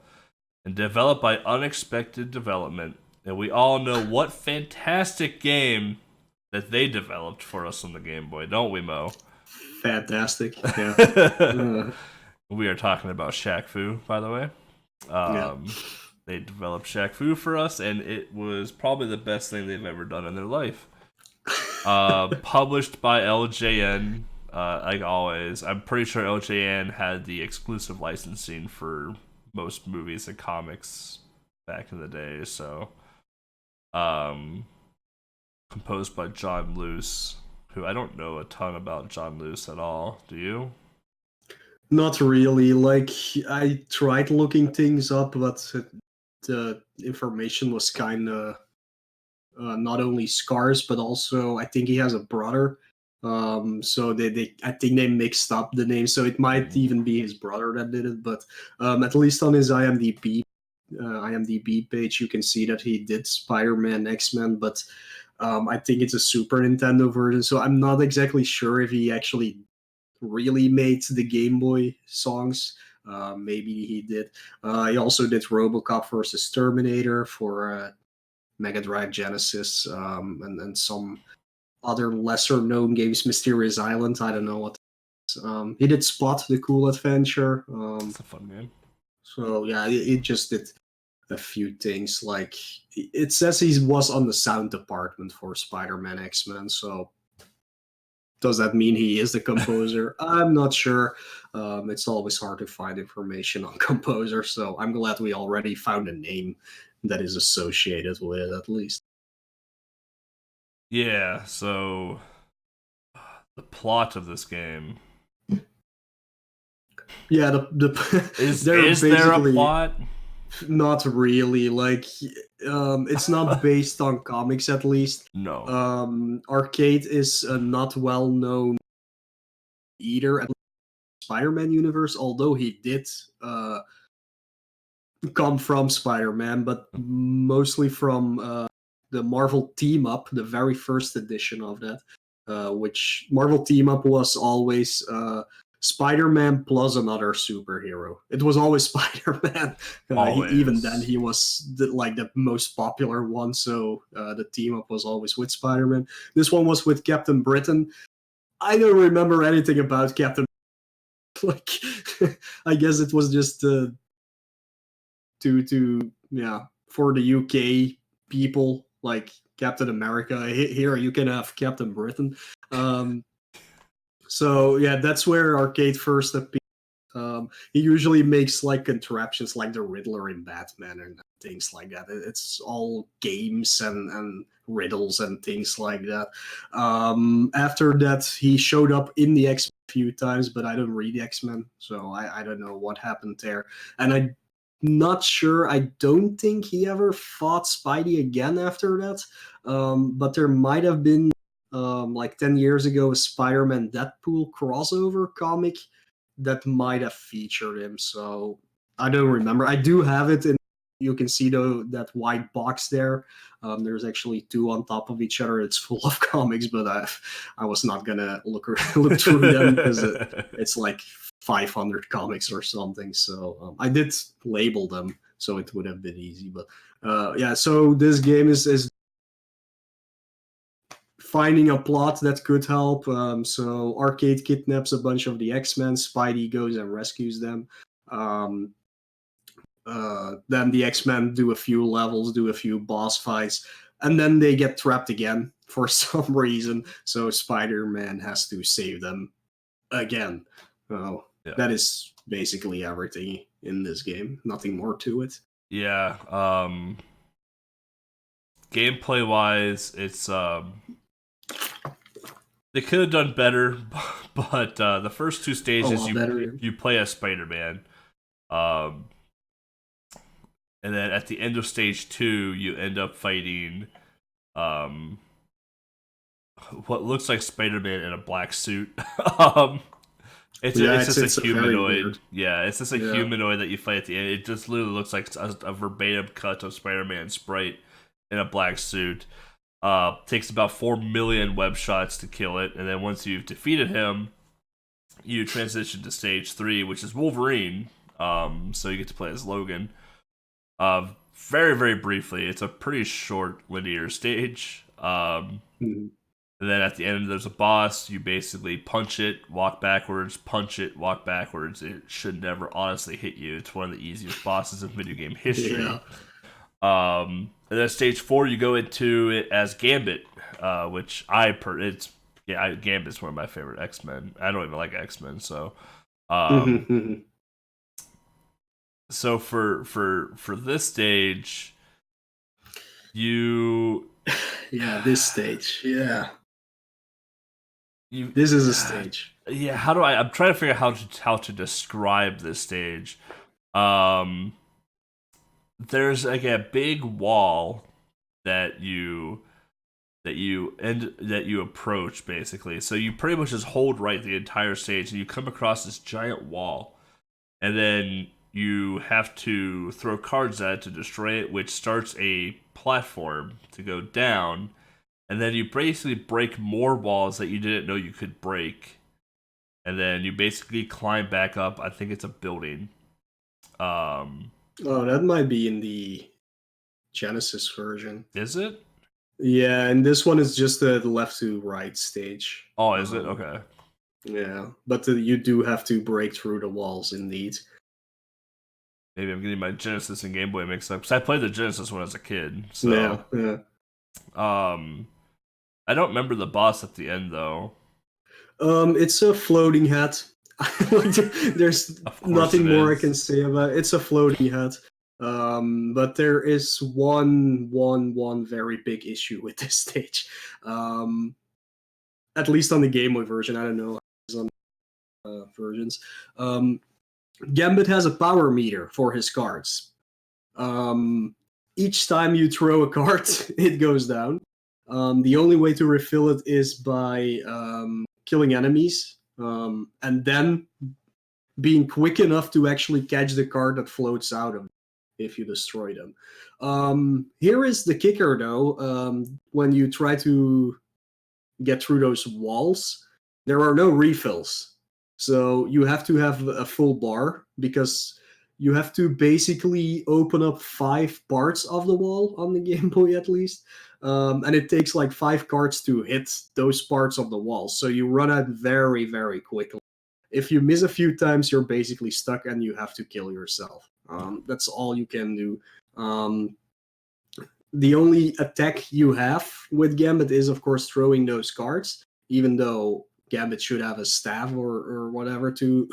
And developed by Unexpected Development. And we all know what fantastic game that they developed for us on the Game Boy, don't we, Mo? Fantastic. Yeah. We are talking about Shaq Fu, by the way. They developed Shaq Fu for us, and it was probably the best thing they've ever done in their life. Published by LJN, like always. I'm pretty sure LJN had the exclusive licensing for most movies and comics back in the day, so composed by John Luce, who I don't know a ton about John Luce at all. Do you? Not really. Like, I tried looking things up, but the information was kind of not only scarce, but also I think he has a brother. So I think they mixed up the name, so it might even be his brother that did it. But at least on his IMDb page, you can see that he did Spider-Man X-Men, but I think it's a Super Nintendo version, so I'm not exactly sure if he actually really made the Game Boy songs. Maybe he did. He also did RoboCop versus Terminator for Mega Drive Genesis, and some other lesser known games, Mysterious Island. I don't know what. He did Spot the Cool Adventure. It's a fun game. So yeah, it just did a few things. Like, it says he was on the sound department for Spider-Man X-Men. So does that mean he is the composer? I'm not sure. It's always hard to find information on composers, so I'm glad we already found a name that is associated with it, at least. Yeah, so the plot of this game. Yeah, is there a plot? Not really. Like, it's not based on comics, at least. No. Arcade is a not well-known either at Spider-Man universe, although he did come from Spider-Man, but mostly from the Marvel Team Up, the very first edition of that, which Marvel Team Up was always Spider-Man plus another superhero. It was always Spider-Man. Even then, he was the most popular one, so the team up was always with Spider-Man. This one was with Captain Britain. I don't remember anything about Captain. Like, I guess it was just for the UK people, like Captain America. Here you can have Captain Britain. So yeah, that's where Arcade first appeared. He usually makes like contraptions like the Riddler in Batman and things like that. It's all games and riddles and things like that. After that, he showed up in the X-Men a few times, but I don't read X-Men, so I don't know what happened there. And I'm not sure. I don't think he ever fought Spidey again after that. But there might have been like 10 years ago a Spider-Man Deadpool crossover comic that might have featured him. So I don't remember. I do have it, and you can see that white box there. There's actually two on top of each other. It's full of comics, but I was not gonna look through them because it's like 500 comics or something. So I did label them, so it would have been easy. But yeah, so this game is finding a plot that could help. So Arcade kidnaps a bunch of the X-Men. Spidey goes and rescues them. Then the X-Men do a few levels, do a few boss fights, and then they get trapped again for some reason. So Spider-Man has to save them again. That is basically everything in this game. Nothing more to it. Yeah. Gameplay wise, it's they could have done better, but the first two stages you play as Spider-Man, and then at the end of stage 2 you end up fighting what looks like Spider-Man in a black suit. It's just a humanoid. Yeah, it's just a humanoid that you fight at the end. It just literally looks like a verbatim cut of Spider-Man sprite in a black suit. Takes about 4 million web shots to kill it, and then once you've defeated him, you transition to stage 3, which is Wolverine. So you get to play as Logan. Very, very briefly, it's a pretty short linear stage. And then at the end, there's a boss. You basically punch it, walk backwards, punch it, walk backwards. It should never honestly hit you. It's one of the easiest bosses in video game history. Yeah. And then stage 4, you go into it as Gambit, which Gambit's one of my favorite X-Men. I don't even like X-Men, so so for this stage, this stage, this is a stage. Yeah, I'm trying to figure out how to describe this stage. There's like a big wall that you approach, basically. So you pretty much just hold right the entire stage, and you come across this giant wall, and then you have to throw cards at it to destroy it, which starts a platform to go down, and then you basically break more walls that you didn't know you could break, and then you basically climb back up. I think it's a building. Oh, that might be in the Genesis version. Is it? Yeah, and this one is just the left to right stage. Oh, is it? Okay. Yeah, but you do have to break through the walls, indeed. Maybe I'm getting my Genesis and Game Boy mixed up, because I played the Genesis one as a kid. So. Yeah. I don't remember the boss at the end, though. It's a floating hat. There's nothing more I can say about it. It's a floating hat. But there is one very big issue with this stage. At least on the Game Boy version. I don't know on versions. Gambit has a power meter for his cards. Each time you throw a card, it goes down. The only way to refill it is by killing enemies, and then being quick enough to actually catch the card that floats out of it if you destroy them. Here is the kicker, though. When you try to get through those walls, there are no refills. So you have to have a full bar, because you have to basically open up 5 parts of the wall on the Game Boy, at least. And it takes like 5 cards to hit those parts of the wall. So you run out very, very quickly. If you miss a few times, you're basically stuck and you have to kill yourself. That's all you can do. The only attack you have with Gambit is, of course, throwing those cards, even though Gambit should have a staff or whatever to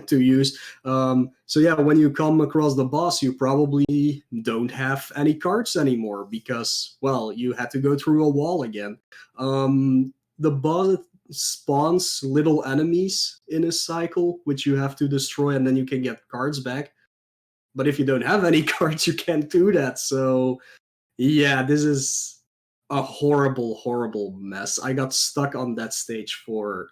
to use. So yeah, when you come across the boss, you probably don't have any cards anymore because, well, you had to go through a wall again. The boss spawns little enemies in a cycle, which you have to destroy, and then you can get cards back. But if you don't have any cards, you can't do that. So yeah, this is a horrible, horrible mess. I got stuck on that stage for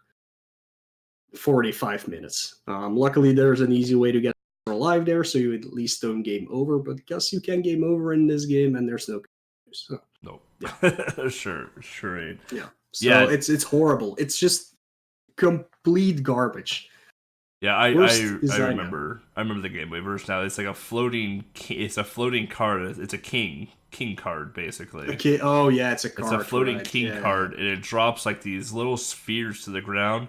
45 minutes. Luckily, there's an easy way to get alive there, so you at least don't game over. But guess you can game over in this game, and there's no. So, Nope. Yeah. sure ain't. Yeah. So it's horrible. It's just complete garbage. Yeah, I remember the Game Boy version now. It's like a floating card. It's a king card basically. Okay. Oh yeah, it's a card. It's a floating king card, and it drops like these little spheres to the ground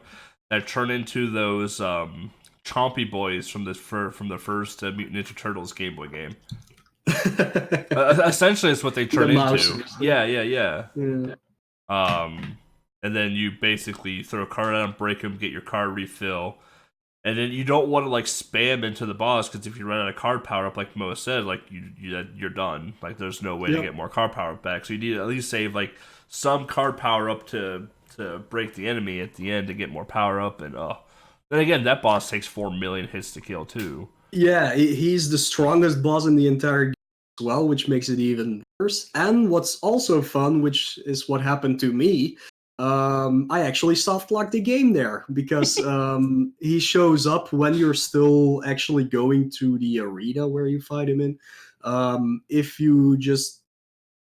that turn into those chompy boys from the first Mutant Ninja Turtles Game Boy game. Essentially, it's what they turn into. Yeah. And then you basically throw a card at them, break them, get your card refill. And then you don't want to like spam into the boss because if you run out of card power up, like Moa said, like you're done. Like there's no way to get more card power back. So you need to at least save like some card power up to break the enemy at the end to get more power up. And then again, that boss takes 4 million hits to kill too. Yeah, he's the strongest boss in the entire game as well, which makes it even worse. And what's also fun, which is what happened to me. I actually soft-locked the game there because he shows up when you're still actually going to the arena where you fight him in. If you just...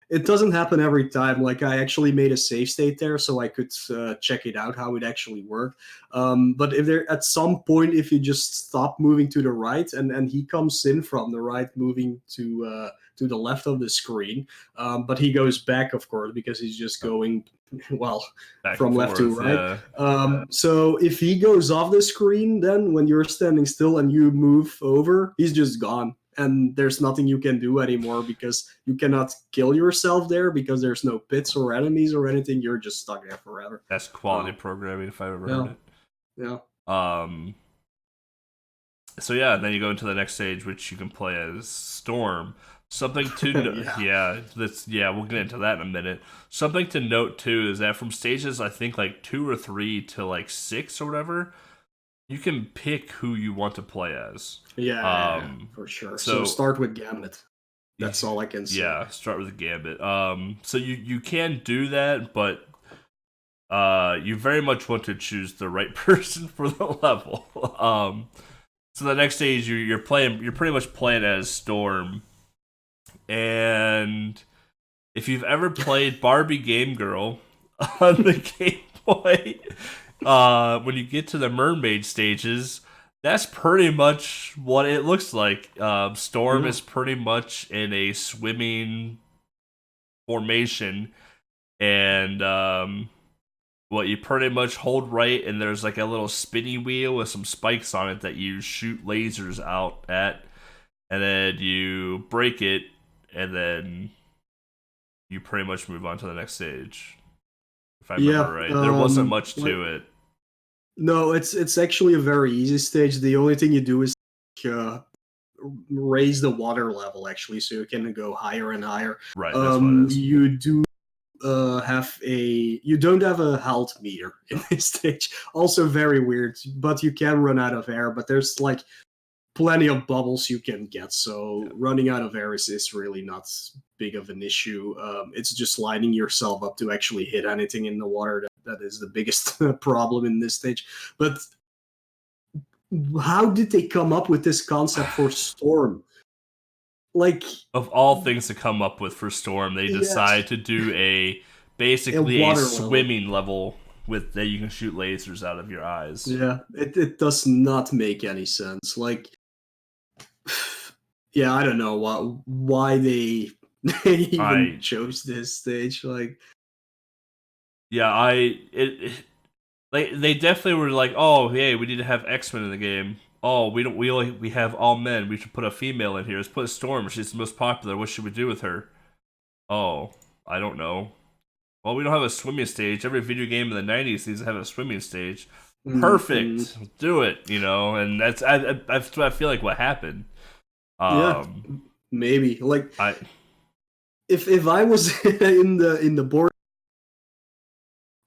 It doesn't happen every time. Like, I actually made a save state there so I could check it out, how it actually worked. But if there, at some point, if you just stop moving to the right and he comes in from the right, moving to the left of the screen, but he goes back, of course, because he's just going... well, back from left to right. Yeah. So if he goes off the screen, then when you're standing still and you move over, he's just gone. And there's nothing you can do anymore because you cannot kill yourself there because there's no pits or enemies or anything. You're just stuck there forever. That's quality programming if I've ever heard it. Yeah. So yeah, then you go into the next stage, which you can play as Storm. Something to we'll get into that in a minute. Something to note too is that from stages I think like 2 or 3 to like 6 or whatever, you can pick who you want to play as. Yeah, for sure. So start with Gambit. That's all I can say. Yeah, start with the Gambit. So you can do that, but you very much want to choose the right person for the level. So the next stage you're pretty much playing as Storm. And if you've ever played Barbie Game Girl on the Game Boy, when you get to the mermaid stages, that's pretty much what it looks like. Storm is pretty much in a swimming formation, and you pretty much hold right, and there's like a little spinny wheel with some spikes on it that you shoot lasers out at, and then you break it. And then you pretty much move on to the next stage. If I remember right. There wasn't much to it. No, it's actually a very easy stage. The only thing you do is raise the water level, actually, so you can go higher and higher. Right, that's what it is. You do you don't have a health meter in this stage. Also very weird, but you can run out of air, but there's like plenty of bubbles you can get, so running out of air is really not big of an issue. It's just lining yourself up to actually hit anything in the water that is the biggest problem in this stage. But how did they come up with this concept for Storm? Like, of all things to come up with for Storm, they decide to do basically a swimming level with that you can shoot lasers out of your eyes. Yeah, it does not make any sense. Like, yeah, I don't know why they even chose this stage. Like, yeah, they definitely were like, oh, hey, we need to have X-Men in the game. Oh, we have all men. We should put a female in here. Let's put Storm. She's the most popular. What should we do with her? Oh, I don't know. well, we don't have a swimming stage. Every video game in the '90s needs to have a swimming stage. Mm-hmm. Perfect, do it. And that's what I feel like what happened. Yeah, Um, maybe. Like I if I was in the board,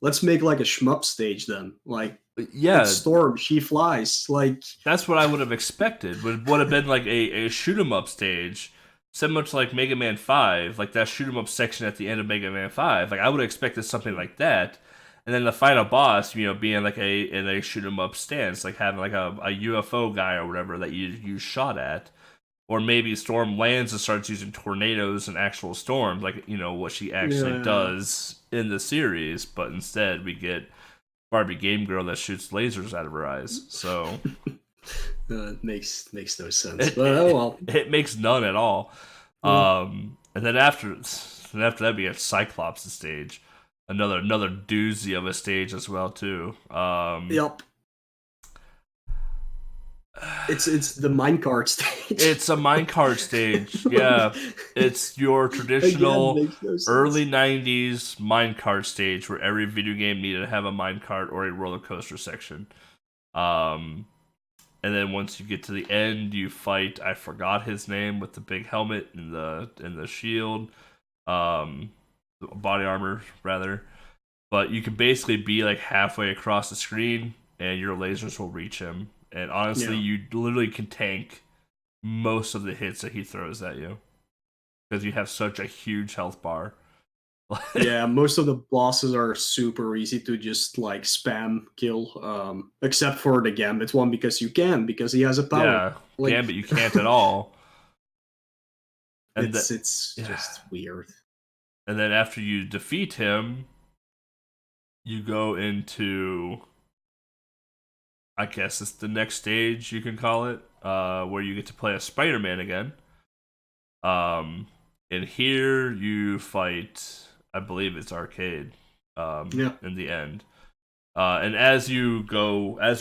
let's make like a shmup stage then. Like it's yeah, Storm, she flies. Like that's what I would have expected. Would have been like a shoot 'em up stage, similar to like Mega Man 5, like that shoot 'em up section at the end of Mega Man 5. Like I would have expected something like that. And then the final boss, being like in a shoot 'em up stance, like having like a UFO guy or whatever that you shot at. Or maybe Storm lands and starts using tornadoes and actual storms, like what she actually yeah, does in the series. But instead, we get Barbie Game Girl that shoots lasers out of her eyes. So it makes no sense. it, But oh it, well. it makes none at all. Yeah. And then after that, we get Cyclops' stage, another doozy of a stage as well too. Yep. It's the minecart stage. It's a minecart stage. Yeah, it's your Again, traditional makes no early sense. '90s minecart stage where every video game needed to have a minecart or a roller coaster section. Um, and then once you get to the end, you fight. I forgot his name with the big helmet and the shield, um, body armor rather. But you can basically be like halfway across the screen, and your lasers will reach him. And honestly, Yeah. you literally can tank most of the hits that he throws at you because you have such a huge health bar. Yeah, most of the bosses are super easy to just like spam kill, except for the Gambit one because he has a power. Yeah, Like Gambit, you can't at all. And that, it's yeah. just weird. And then after you defeat him, you go into, I guess it's the next stage you can call it, where you get to play as Spider-Man again. Um, and here you fight, I believe it's Arcade, Yeah. in the end. And as you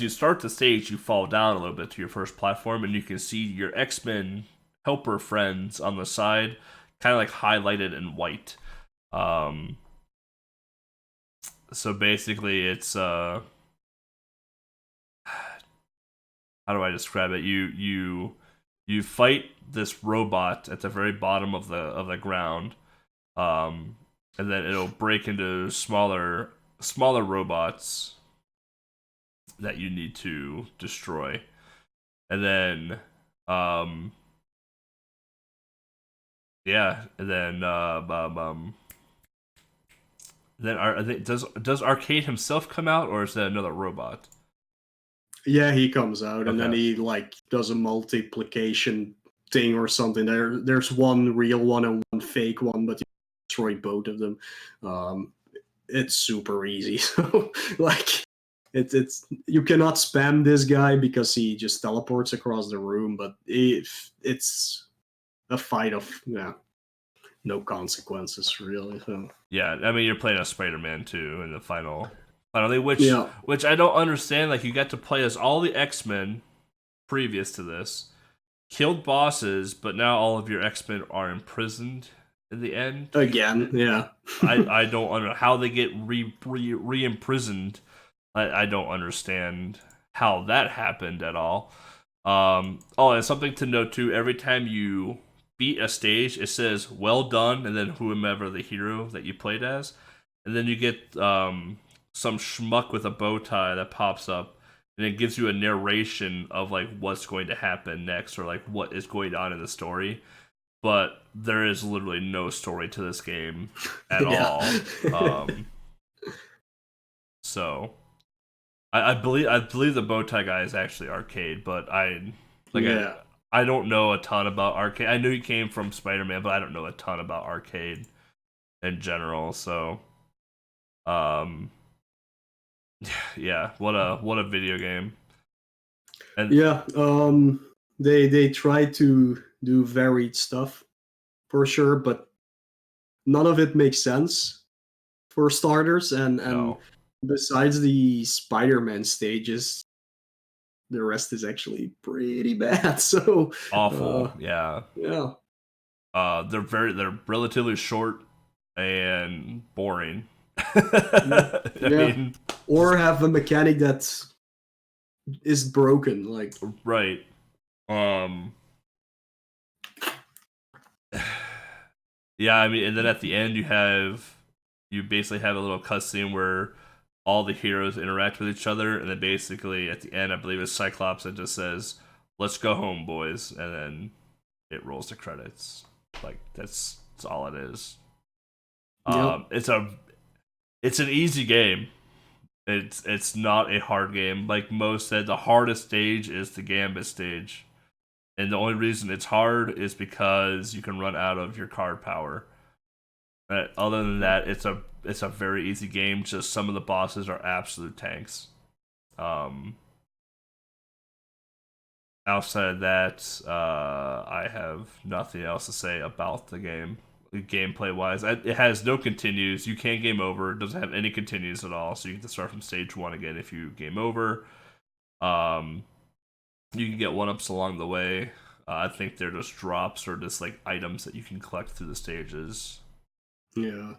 start the stage, you fall down a little bit to your first platform, and you can see your X-Men helper friends on the side, kind of like highlighted in white. Um, so basically, it's how do I describe it? You fight this robot at the very bottom of the ground, and then it'll break into smaller robots that you need to destroy, and then yeah, and then I think, does Arcade himself come out, or is that another robot? Yeah, he comes out and then Okay. he like does a multiplication thing or something. There's one real one and one fake one, but you destroy both of them. Um, it's super easy. So like it's you cannot spam this guy because he just teleports across the room, but if it's a fight of no consequences really. So Yeah, I mean you're playing as Spider-Man too in the finally, which yeah. which I don't understand. Like you got to play as all the X-Men previous to this, killed bosses, but now all of your X-Men are imprisoned in the end. Again, yeah. I don't under how they get re imprisoned. I don't understand how that happened at all. Oh, and something to note too. Every time you beat a stage, it says "well done," and then whomever the hero that you played as, and then you get some schmuck with a bow tie that pops up, and it gives you a narration of like what's going to happen next or like what is going on in the story. But there is literally no story to this game at Yeah. all. So I believe the bow tie guy is actually Arcade, but like I Yeah. I don't know a ton about Arcade. I knew he came from Spider-Man, but I don't know a ton about Arcade in general. So, um, yeah, what a video game. And Yeah, they try to do varied stuff for sure, but none of it makes sense for starters. And no, besides the Spider-Man stages, the rest is actually pretty bad. So, awful. Yeah, yeah, they're relatively short and boring. I mean, or have a mechanic that is broken, like right. Yeah, I mean, and then at the end you basically have a little cutscene where all the heroes interact with each other, and then basically at the end, I believe it's Cyclops that just says, "Let's go home, boys," and then it rolls the credits. Like that's all it is. yep. It's an easy game. It's not a hard game. Like most said, the hardest stage is the Gambit stage. And the only reason it's hard is because you can run out of your card power. But other than that, it's a very easy game. Just some of the bosses are absolute tanks. Um, Outside of that, I have nothing else to say about the game. Gameplay wise, it has no continues. You can't game over. It doesn't have any continues at all. So you can start from stage one again if you game over. Um, you can get one ups along the way. I think they're just drops or just like items that you can collect through the stages. Yeah.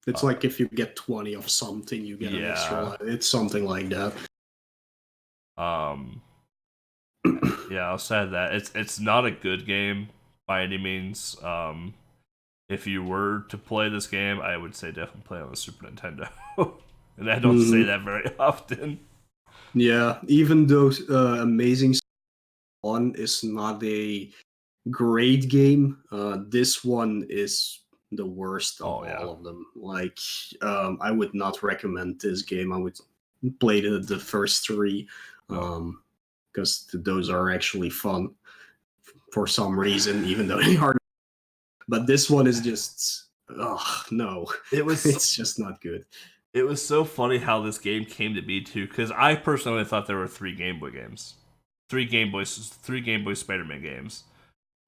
It's like if you get 20 of something, you get an extra life. It's something like that. Yeah, outside of that, it's not a good game by any means. If you were to play this game, I would say definitely play on the Super Nintendo. And I don't say that very often. Yeah, even though Amazing On is not a great game, this one is the worst of all of them. Like, I would not recommend this game. I would play the first three, because those are actually fun for some reason, even though they are. But this one is just, oh no, it's just not good. It was so funny how this game came to be too, because I personally thought there were three Game Boy games, three Game Boy Spider-Man games,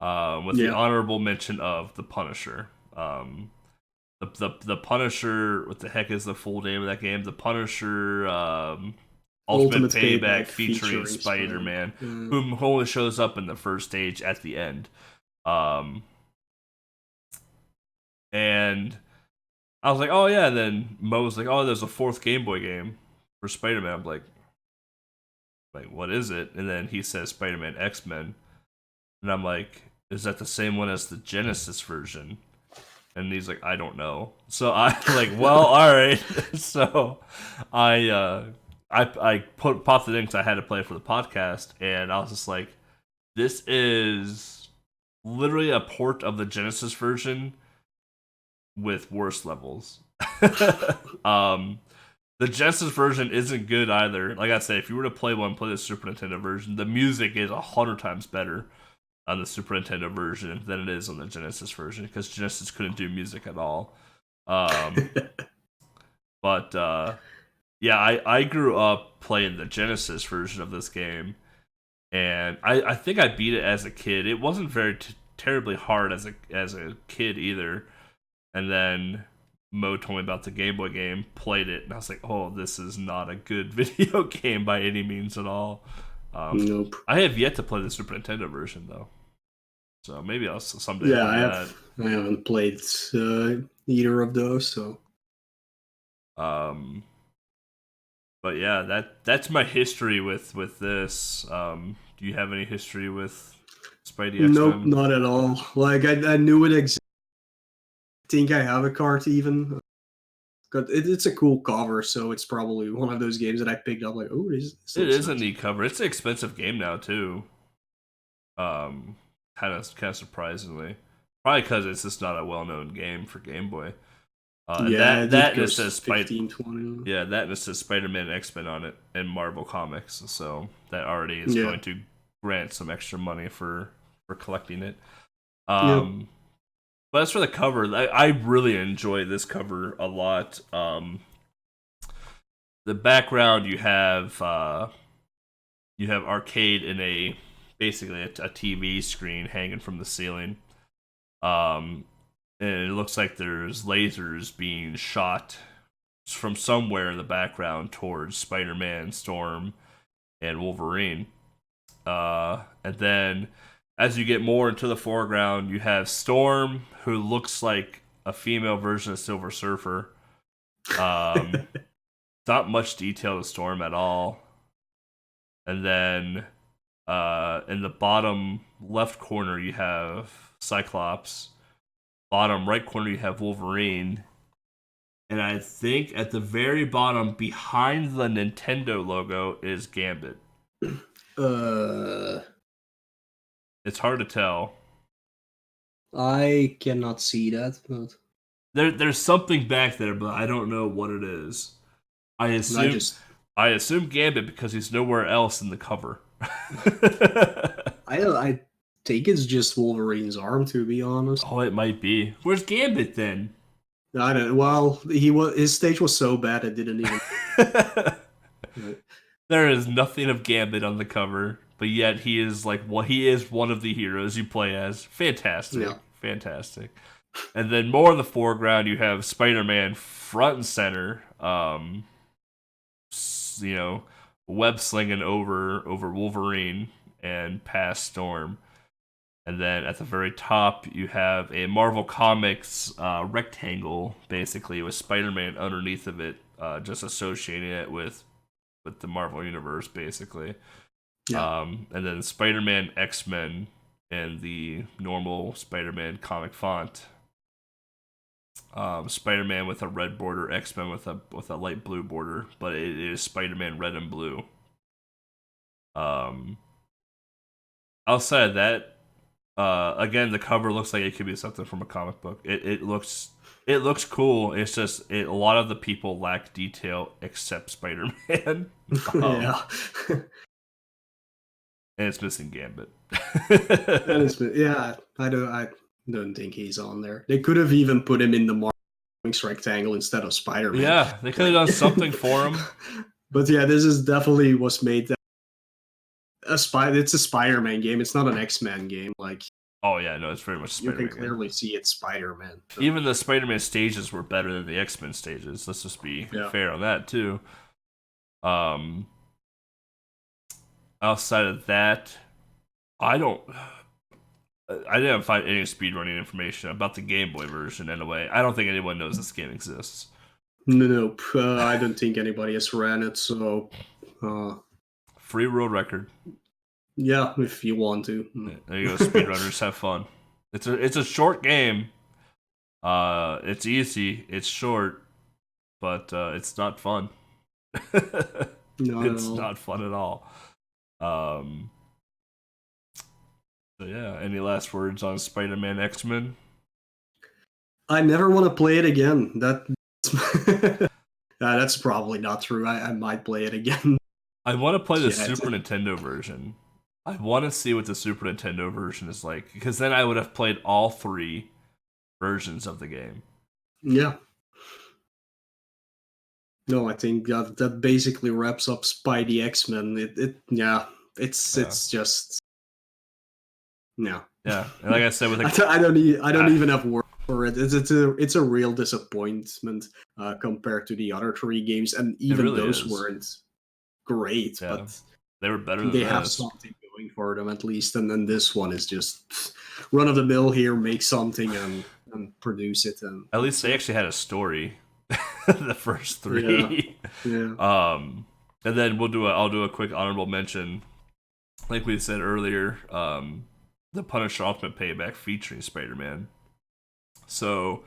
with the honorable mention of the Punisher. The Punisher, what the heck is the full name of that game? The Punisher, Ultimate Payback featuring Spider-Man, whom only shows up in the first stage at the end. And I was like, oh yeah, and then Mo was like, oh, there's a fourth Game Boy game for Spider-Man. I'm like, what is it? And then he says Spider-Man X-Men. And I'm like, is that the same one as the Genesis version? And he's like, I don't know. So I like, well, all right. So I popped it in because I had to play it for the podcast, and I was just like, this is literally a port of the Genesis version with worse levels. The Genesis version isn't good either. Like I said, if you were to play the Super Nintendo version, the music is 100 times better on the Super Nintendo version than it is on the Genesis version, because Genesis couldn't do music at all. But yeah, I grew up playing the Genesis version of this game, and I think I beat it as a kid. It wasn't very terribly hard as a kid either. And then Mo told me about the Game Boy game, played it, and I was like, oh, this is not a good video game by any means at all. Nope. I have yet to play the Super Nintendo version, though. So maybe I'll someday play that. I haven't played either of those, so. But yeah, that's my history with this. Do you have any history with Spidey X-Men? Nope, not at all. Like, I knew it existed. I think I have a card even. It's a cool cover, so it's probably one of those games that I picked up. Like, oh, it is a neat cover. It's an expensive game now too. Kind of surprisingly, probably because it's just not a well-known game for Game Boy. That it says 15, 20. Yeah, that it says Spider-Man and X-Men on it in Marvel Comics, so that already is going to grant some extra money for collecting it. But as for the cover, I really enjoy this cover a lot. The background you have arcade in basically a TV screen hanging from the ceiling. And it looks like there's lasers being shot from somewhere in the background towards Spider-Man, Storm, and Wolverine. And then as you get more into the foreground, you have Storm, who looks like a female version of Silver Surfer. Not much detail to Storm at all. And then in the bottom left corner, you have Cyclops. Bottom right corner, you have Wolverine. And I think at the very bottom, behind the Nintendo logo, is Gambit. It's hard to tell. I cannot see that, but There's something back there, but I don't know what it is. I assume Gambit because he's nowhere else in the cover. I think it's just Wolverine's arm, to be honest. Oh, it might be. Where's Gambit then? I don't. Well, his stage was so bad it didn't even. There is nothing of Gambit on the cover, but yet he is one of the heroes you play as. Fantastic, yeah. Fantastic. And then more in the foreground, you have Spider-Man front and center. Web slinging over Wolverine and past Storm. And then at the very top, you have a Marvel Comics rectangle, basically, with Spider-Man underneath of it, just associating it with the Marvel Universe, basically. Yeah. And then Spider-Man X-Men and the normal Spider-Man comic font. Spider-Man with a red border, X-Men with a light blue border, but it is Spider-Man red and blue. Outside of that, again, the cover looks like it could be something from a comic book. It looks cool. It's just a lot of the people lack detail except Spider-Man. Yeah. And it's missing Gambit. Yeah, I don't think he's on there. They could have even put him in the Marvel rectangle instead of Spider-Man. Yeah, they could have done something for him. But yeah, this is definitely was made it's a Spider-Man game. It's not an X-Men game. Oh yeah, no, it's very much Spider-Man. You can clearly see it's Spider-Man. So. Even the Spider-Man stages were better than the X-Men stages. Let's just be fair on that too. Outside of that, I didn't find any speedrunning information about the Game Boy version anyway. I don't think anyone knows this game exists. Nope. I don't think anybody has ran it, so... Free world record. Yeah, if you want to. There you go, speedrunners. Have fun. It's a short game. It's easy. It's short, but it's not fun. No, it's not fun at all. So yeah, any last words on Spider-Man X-Men? I never want to play it again. That's probably not true. I might play it again. I want to play the Super Nintendo version. I want to see what the Super Nintendo version is like, because then I would have played all three versions of the game. Yeah. No, I think that basically wraps up Spidey X-Men. It's just no. Yeah, and like I said, with I don't even have words for it. It's a real disappointment compared to the other three games, and even really those weren't great, but they were better than they have something going for them at least. And then this one is just run of the mill here, make something and produce it. And at least they actually had a story. The first three. Yeah. And then I'll do a quick honorable mention. Like we said earlier, the Punisher Ultimate Payback featuring Spider-Man. So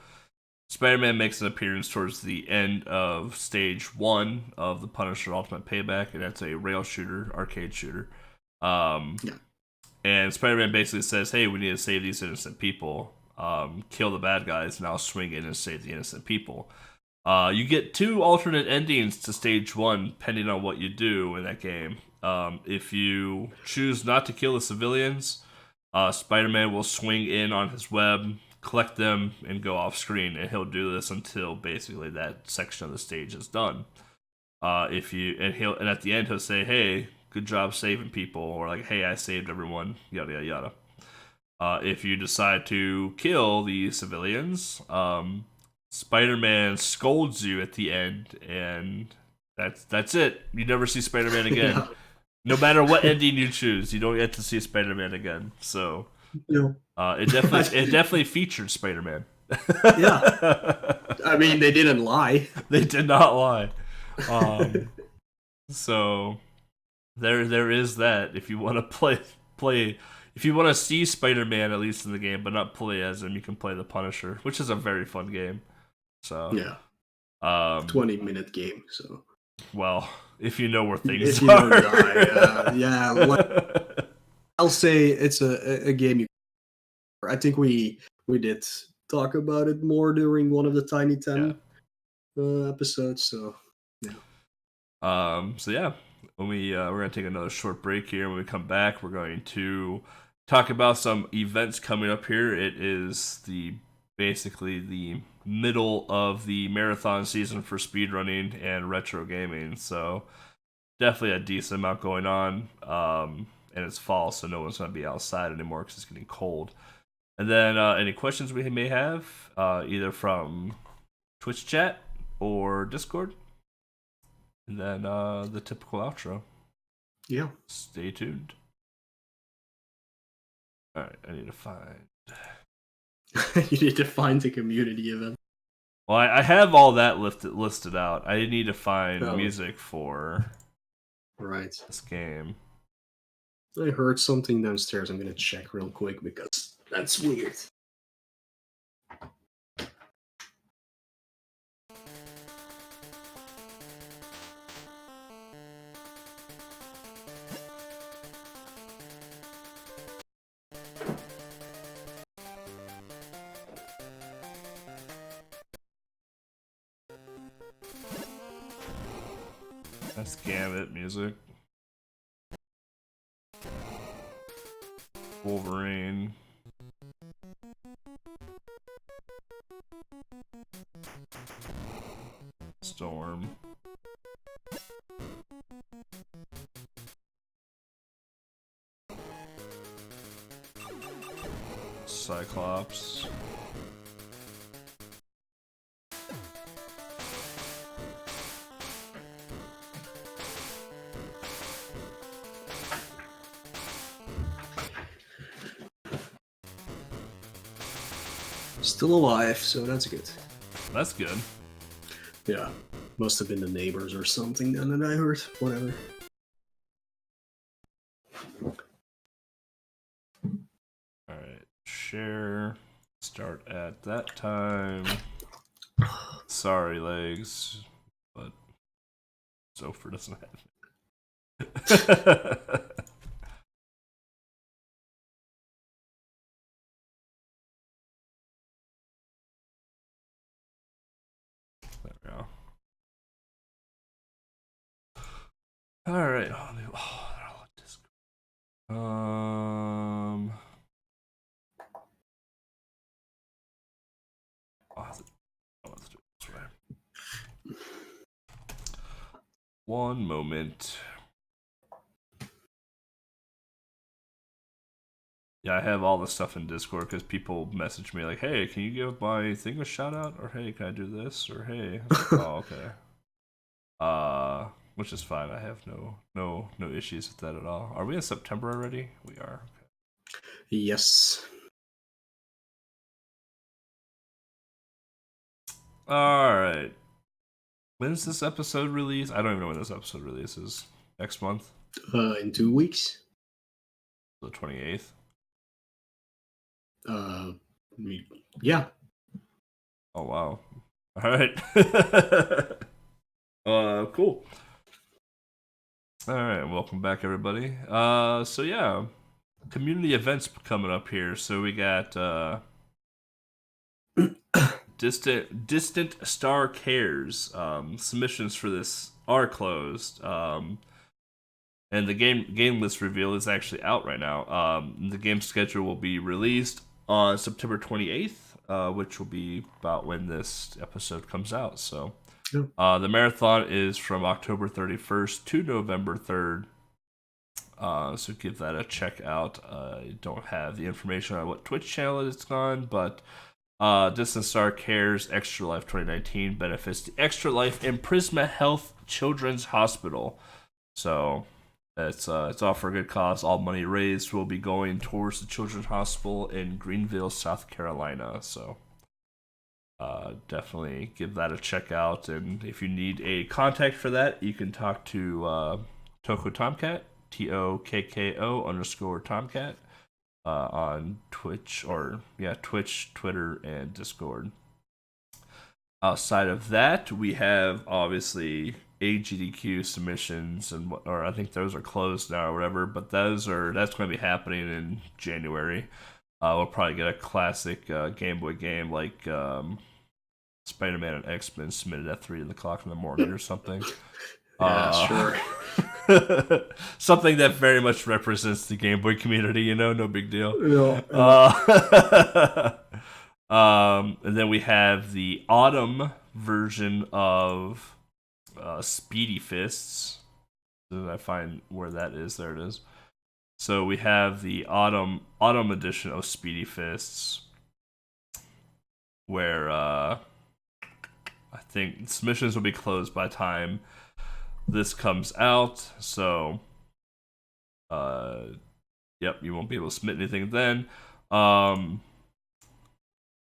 Spider-Man makes an appearance towards the end of stage 1 of the Punisher Ultimate Payback, and that's a rail shooter, arcade shooter. And Spider-Man basically says, hey, we need to save these innocent people. Kill the bad guys, and I'll swing in and save the innocent people. You get 2 alternate endings to stage 1, depending on what you do in that game. If you choose not to kill the civilians, Spider-Man will swing in on his web, collect them, and go off screen, and he'll do this until basically that section of the stage is done. And at the end he'll say, "Hey, good job saving people," or like, "Hey, I saved everyone," yada yada yada. If you decide to kill the civilians, Spider-Man scolds you at the end, and that's it. You never see Spider-Man again. Yeah. No matter what ending you choose, you don't get to see Spider-Man again. So, it definitely featured Spider-Man. Yeah. I mean, they didn't lie. They did not lie. So there is that. If you want to play, if you want to see Spider-Man at least in the game, but not play as him, you can play the Punisher, which is a very fun game. So Yeah. 20-minute game. So. Well, if you know where things if you are. Don't die, yeah. Like, I'll say it's a game you. I think we did talk about it more during one of the Tiny 10 episodes. So yeah. So yeah, when we're gonna take another short break here. When we come back, we're going to talk about some events coming up here. It is basically the middle of the marathon season for speedrunning and retro gaming. So definitely a decent amount going on. And it's fall, so no one's gonna be outside anymore because it's getting cold. And then any questions we may have, either from Twitch chat or Discord. And then the typical outro. Yeah. Stay tuned. Alright, I need to find... You need to find the community event. Well, I have all that listed out. I need to find music for this game. I heard something downstairs. I'm going to check real quick because that's weird. That's Gambit music. Wolverine. Storm. Cyclops. Still alive, so that's good. That's good. Yeah. Must have been the neighbors or something then that I heard. Whatever. Alright. Share. Start at that time. Sorry, legs. But Zopher doesn't have it. All right. One moment. Yeah, I have all this stuff in Discord because people message me like, "Hey, can you give my thing a shout out?" Or "Hey, can I do this?" Or "Hey." Oh, okay. Which is fine. I have no issues with that at all. Are we in September already? We are. Okay. Yes. All right. When's this episode release? I don't even know when this episode releases. Next month? In 2 weeks. The 28th. Yeah. Oh wow. All right. Cool. All right, welcome back, everybody. So yeah, community events coming up here. So we got Distant Star Cares. Submissions for this are closed. And the game list reveal is actually out right now. The game schedule will be released on September 28th, which will be about when this episode comes out. So. The marathon is from October 31st to November 3rd. So give that a check out. I don't have the information on what Twitch channel it's on, but Distant Star Cares Extra Life 2019 benefits the Extra Life and Prisma Health Children's Hospital. So it's all for a good cause. All money raised will be going towards the Children's Hospital in Greenville, South Carolina. So definitely give that a check out. And if you need a contact for that, you can talk to Toko Tomcat, TOKKO_Tomcat, on Twitch, Twitch, Twitter, and Discord. Outside of that, we have obviously AGDQ submissions, or I think those are closed now or whatever. But that's going to be happening in January. We'll probably get a classic Game Boy game like Spider-Man and X-Men submitted at 3 o'clock in the morning or something. Sure. Something that very much represents the Game Boy community, no big deal. And then we have the autumn version of Speedy Fists. Did I find where that is? There it is. So we have the autumn edition of Speedy Fists, where I think submissions will be closed by the time this comes out. So, you won't be able to submit anything then.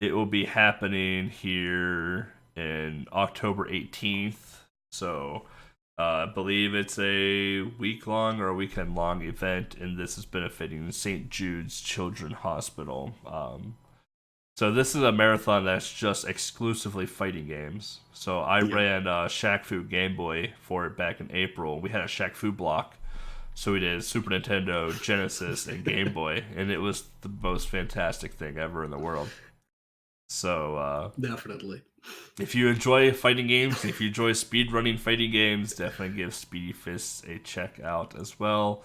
It will be happening here in October 18th. So, I believe it's a week-long or a weekend-long event, and this is benefiting St. Jude's Children's Hospital. So this is a marathon that's just exclusively fighting games. So I ran Shaq Fu Game Boy for it back in April. We had a Shaq Fu block. So we did Super Nintendo, Genesis, and Game Boy, and it was the most fantastic thing ever in the world. So definitely. If you enjoy fighting games, if you enjoy speedrunning fighting games, definitely give Speedy Fists a check out as well.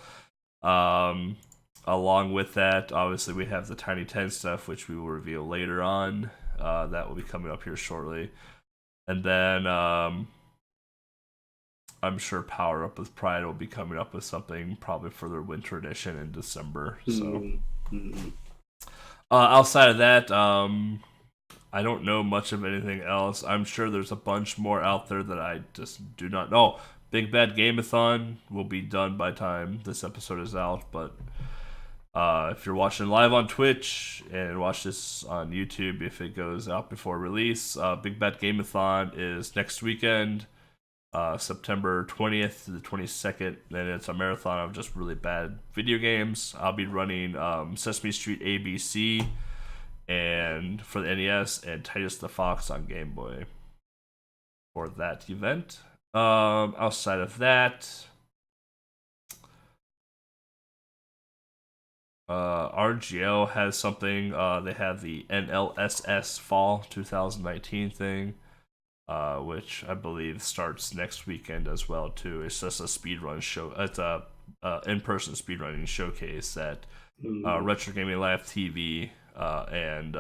Along with that, obviously we have the Tiny 10 stuff, which we will reveal later on. That will be coming up here shortly. And then I'm sure Power Up with Pride will be coming up with something probably for their winter edition in December. So outside of that, I don't know much of anything else. I'm sure there's a bunch more out there that I just do not know. Big Bad Game-a-thon will be done by time this episode is out, but if you're watching live on Twitch and watch this on YouTube, if it goes out before release, Big Bad Game-a-thon is next weekend, September 20th to the 22nd, and it's a marathon of just really bad video games. I'll be running Sesame Street ABC and for the NES, and Titus the Fox on Game Boy for that event. Outside of that, RGL has something. They have the NLSS Fall 2019 thing, which I believe starts next weekend as well too. It's just a speedrun show. It's a in-person speedrunning showcase that Retro Gaming Live TV and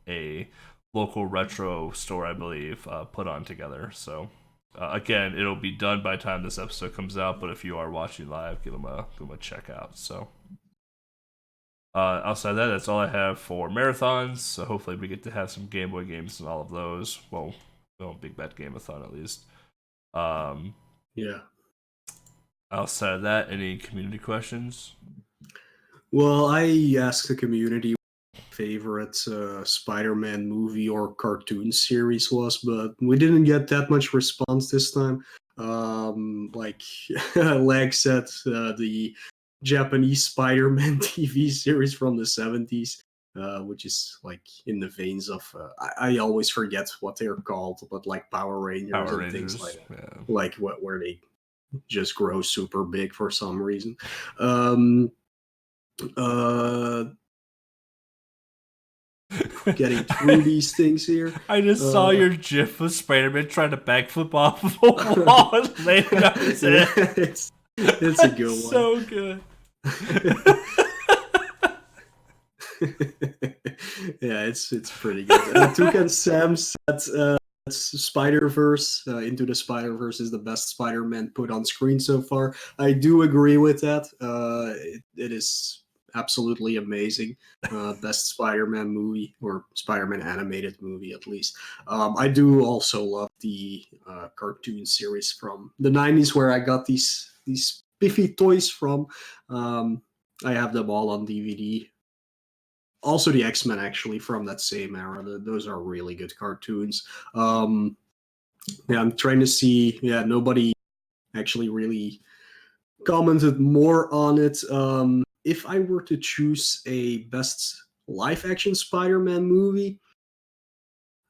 a local retro store, I believe, put on together. So again, it'll be done by the time this episode comes out, but if you are watching live, give them a check out. So outside of that, that's all I have for marathons. So hopefully we get to have some Game Boy games and all of those. Well, Big Bad Game-a-thon at least. Outside of that, any community questions? Well, I asked the community favorite Spider-Man movie or cartoon series was, but we didn't get that much response this time. Like Leg said, the Japanese Spider-Man TV series from the 70s, which is like in the veins of I always forget what they're called, but like Power Rangers, things like that. Yeah. Like where they just grow super big for some reason. Getting through these things here. I just saw your GIF of Spider-Man trying to backflip off of a wall and landing on his head. It's a good one. So good. Yeah, it's pretty good. Toucan Sam said Spider-Verse, Into the Spider-Verse is the best Spider-Man put on screen so far. I do agree with that. It is absolutely amazing. Best Spider-Man movie, or Spider-Man animated movie at least. I do also love the cartoon series from the 90s where I got these spiffy toys from. I have them all on DVD. also the X-Men actually from that same era. Those are really good cartoons. Yeah, I'm trying to see. Yeah, nobody actually really commented more on it. If I were to choose a best live action Spider-Man movie,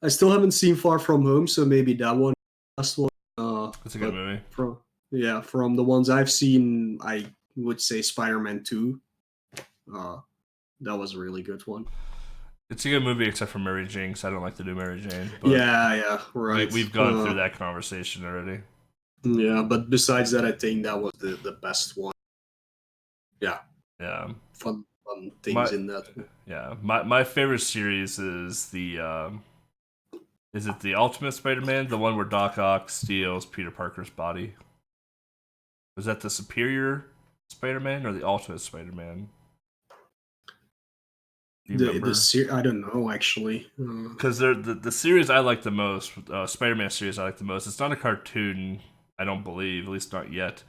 I still haven't seen Far From Home, so maybe that one, last one. It's a good But movie. from the ones I've seen, I would say Spider-Man 2. That was a really good one. It's a good movie except for Mary Jane, 'cause I don't like the new Mary Jane. But Yeah, right. we've gone through that conversation already. Yeah, but besides that, I think that was the best one. Yeah. Yeah. Fun things in that. Yeah. My favorite series is the is it the Ultimate Spider-Man, the one where Doc Ock steals Peter Parker's body? Was that the Superior Spider-Man or the Ultimate Spider-Man? Do you remember? I don't know actually. Because the series I like the most, Spider-Man series I like the most. It's not a cartoon, I don't believe, at least not yet.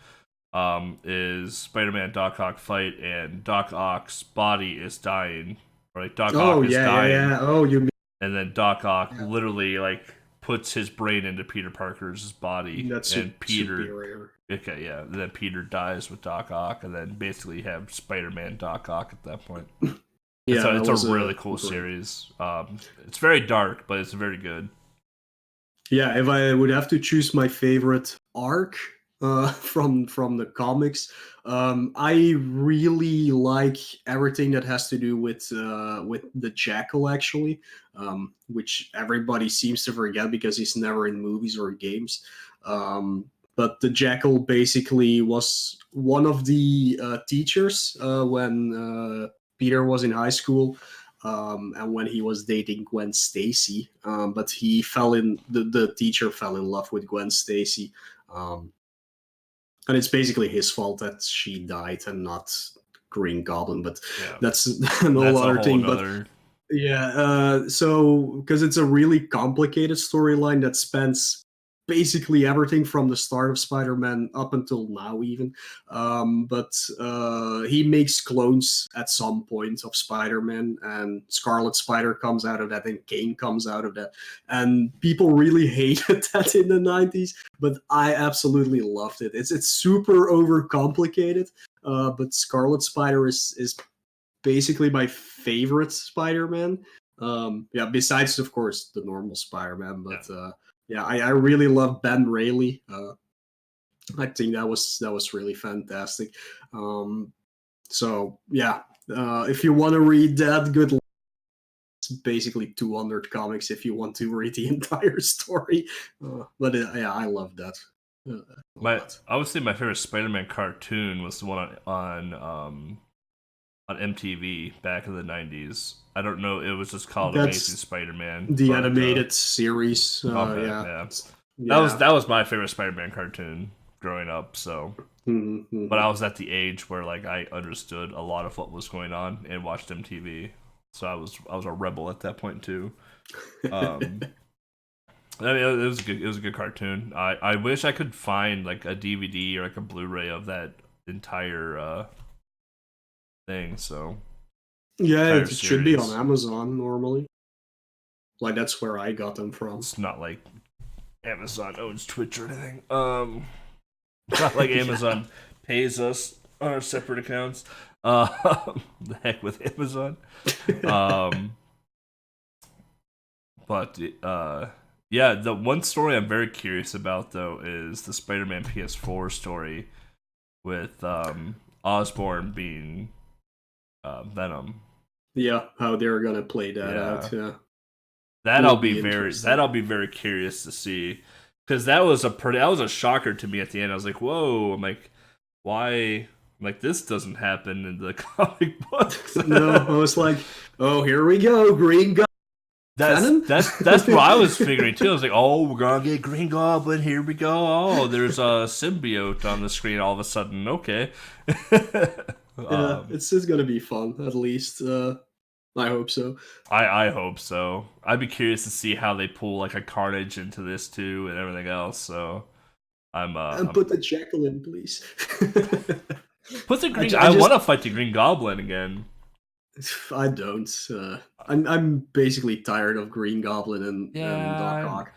Is Spider-Man Doc Ock fight, and Doc Ock's body is dying, or like Doc Ock is dying. Yeah. Oh, you mean, and then Doc Ock literally like puts his brain into Peter Parker's body, that's and Peter. Superior. Okay, yeah. And then Peter dies with Doc Ock, and then basically you have Spider-Man Doc Ock at that point. Yeah, it's a really cool series. It's very dark, but it's very good. Yeah, if I would have to choose my favorite arc from the comics, I really like everything that has to do with the Jackal, actually, which everybody seems to forget because he's never in movies or games. But the Jackal basically was one of the teachers when Peter was in high school. And when he was dating Gwen Stacy, but he the teacher fell in love with Gwen Stacy, and it's basically his fault that she died and not Green Goblin. But that's an whole other thing. But yeah, so because it's a really complicated storyline that spans basically everything from the start of Spider-Man up until now, even. But he makes clones at some point of Spider-Man, and Scarlet Spider comes out of that, and Kane comes out of that. And people really hated that in the 90s, but I absolutely loved it. It's super overcomplicated, but Scarlet Spider is basically my favorite Spider-Man. Yeah, besides, of course, the normal Spider-Man, but yeah, I really love Ben Reilly. I think that was really fantastic. So yeah, if you want to read that, good luck. It's basically 200 comics if you want to read the entire story. But yeah, I love that. I would say my favorite Spider-Man cartoon was the one on MTV back in the 90s. I don't know. It was just called Amazing Spider-Man. The animated series. Yeah. That was my favorite Spider-Man cartoon growing up. So, but I was at the age where like I understood a lot of what was going on and watched MTV. So I was a rebel at that point too. I mean, it was a good cartoon. I wish I could find like a DVD or like a Blu-ray of that entire thing. So. Yeah, it should be on Amazon normally. Like that's where I got them from. It's not like Amazon owns Twitch or anything. Not like Amazon pays us on our separate accounts. The heck with Amazon. But yeah, the one story I'm very curious about though is the Spider-Man PS4 story with Osborn being Venom. Yeah, how they're gonna play that out. Yeah, I'll be very curious to see, because that was a shocker to me at the end. I was like, whoa! I'm like, why? I'm like, this doesn't happen in the comic books. No, I was like, oh, here we go, Green Goblin. That's what I was figuring too. I was like, oh, we're gonna get Green Goblin. Here we go. Oh, there's a symbiote on the screen all of a sudden. Okay. Yeah, it's just gonna be fun. At least, I hope so. I hope so. I'd be curious to see how they pull like a Carnage into this too, and everything else. So, and put the Jackal in, please. Put the Green. I want to fight the Green Goblin again. I don't. I'm basically tired of Green Goblin and Doc Yeah, Ock.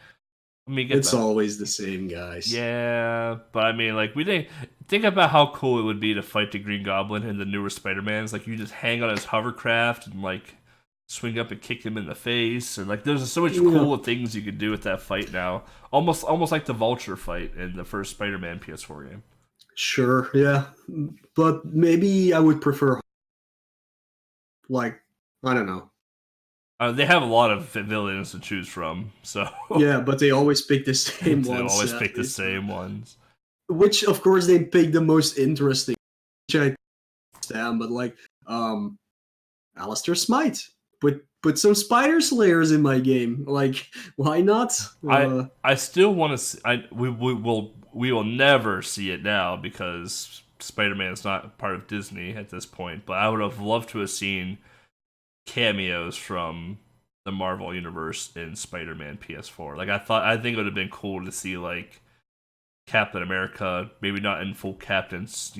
I mean, get It's that. always the same guys. Yeah, but I mean, like, we think about how cool it would be to fight the Green Goblin in the newer Spider-Mans. Like, you just hang on his hovercraft and like swing up and kick him in the face, and like, there's so much Yeah, cool things you could do with that fight now. Almost like the Vulture fight in the first Spider-Man PS4 game. sure. Yeah, but maybe I would prefer like I don't know. They have a lot of villains to choose from, so Yeah, but they always pick the same they ones. always Yeah, pick the same ones. which of course they pick the most interesting. Which I understand, but like Alistair Smite. Put some Spider Slayers in my game. Like, why not? I still want to see. We will never see it now because Spider-Man is not part of Disney at this point. But I would have loved to have seen cameos from the Marvel universe in Spider-Man PS4. Like, I think it would have been cool to see like Captain America, maybe not in full captain's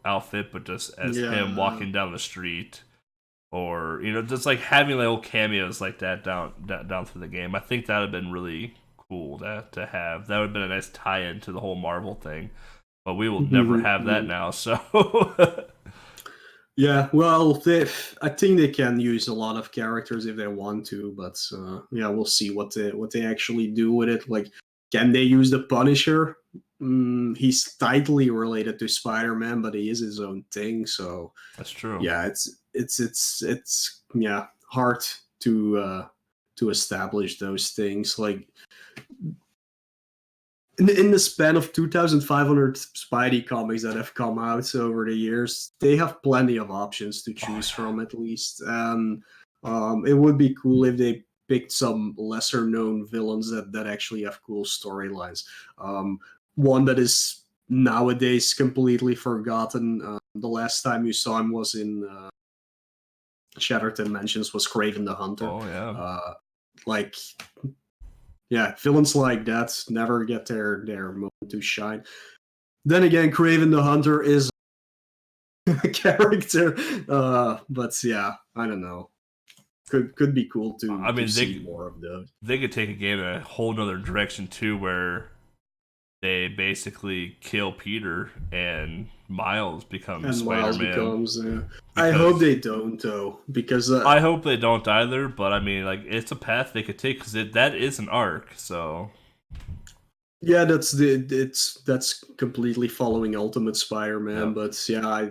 outfit, but just as him Yeah. walking down the street, or just like having little cameos like that down through the game. I think that would have been really cool to have. That would have been a nice tie-in to the whole Marvel thing. But we will never Mhm, have that mhm. now. So Yeah, well, I think they can use a lot of characters if they want to, but yeah, we'll see what they actually do with it. Like, can they use the Punisher? He's tightly related to Spider-Man, but he is his own thing. So that's true. yeah, it's yeah hard to establish those things. Like in the span of 2,500 Spidey comics that have come out over the years, they have plenty of options to Oh choose yeah. from at least. And it would be cool if they picked some lesser known villains that actually have cool storylines. One that is nowadays completely forgotten. The last time you saw him was in Shattered Dimensions, was Craven the Hunter. Oh yeah. Uh, like yeah, villains like that never get their moment to shine. Then again, Craven the Hunter is a character, but yeah, I don't know. Could be cool I to mean, see more of those. they could take a game in a whole nother direction too, where they basically kill Peter and Miles becomes And Miles Spider-Man. becomes. I hope Because they don't though, because I hope they don't either, but I mean, like, it's a path they could take because that is an arc. So yeah, that's completely following Ultimate Spider-Man. yeah, But yeah,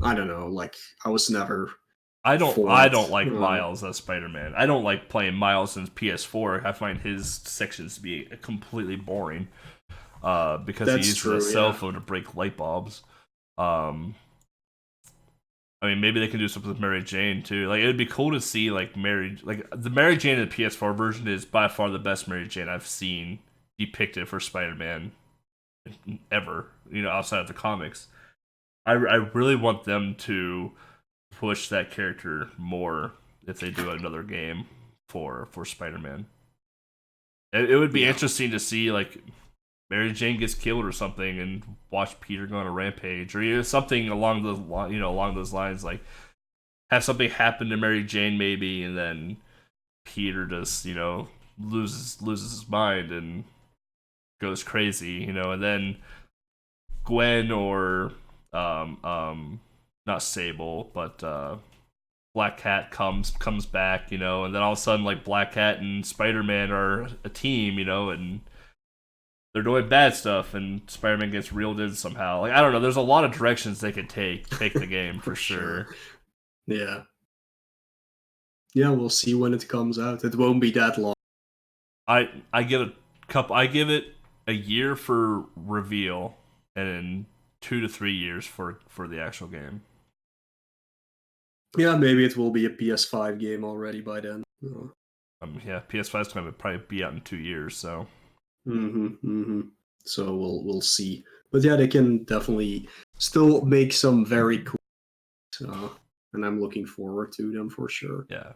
I don't know. Like I was never for I it. don't like Miles as Spider-Man. I don't like playing Miles in PS4. I find his sections to be completely boring. Because he That's uses a true. cell Yeah. phone to break light bulbs. Um, I mean, maybe they can do something with Mary Jane too. Like, it would be cool to see like the Mary Jane in the PS4 version is by far the best Mary Jane I've seen depicted for Spider-Man ever. Outside of the comics. I really want them to push that character more if they do another game for Spider-Man. It would be Yeah. interesting to see like Mary Jane gets killed or something, and watch Peter go on a rampage, or something along those lines. Like, have something happen to Mary Jane maybe, and then Peter just loses his mind and goes crazy, and then Gwen or not Sable, but Black Cat comes back, and then all of a sudden like Black Cat and Spider-Man are a team, and they're doing bad stuff, and Spider-Man gets reeled in somehow. Like, I don't know. There's a lot of directions they could take the game For for sure. sure. Yeah. Yeah, we'll see when it comes out. It won't be that long. I give it I give it a year for reveal, and then 2 to 3 years for the actual game. Yeah, maybe it will be a PS5 game already by then. Yeah, PS5 is going to probably be out in 2 years, so So we'll see. But yeah, they can definitely still make some very cool, and I'm looking forward to them for sure. yeah.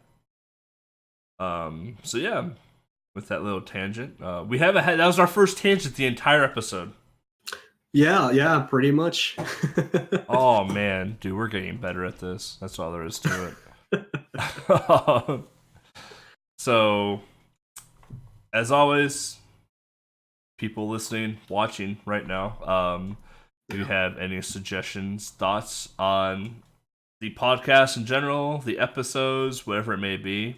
So yeah, with that little tangent, we haven't had that was our first tangent the entire episode. Yeah, pretty much. Oh man, dude, we're getting better at this. That's all there is to it. So, as always, people listening, watching right now, if you have any suggestions, thoughts on the podcast in general, the episodes, whatever it may be,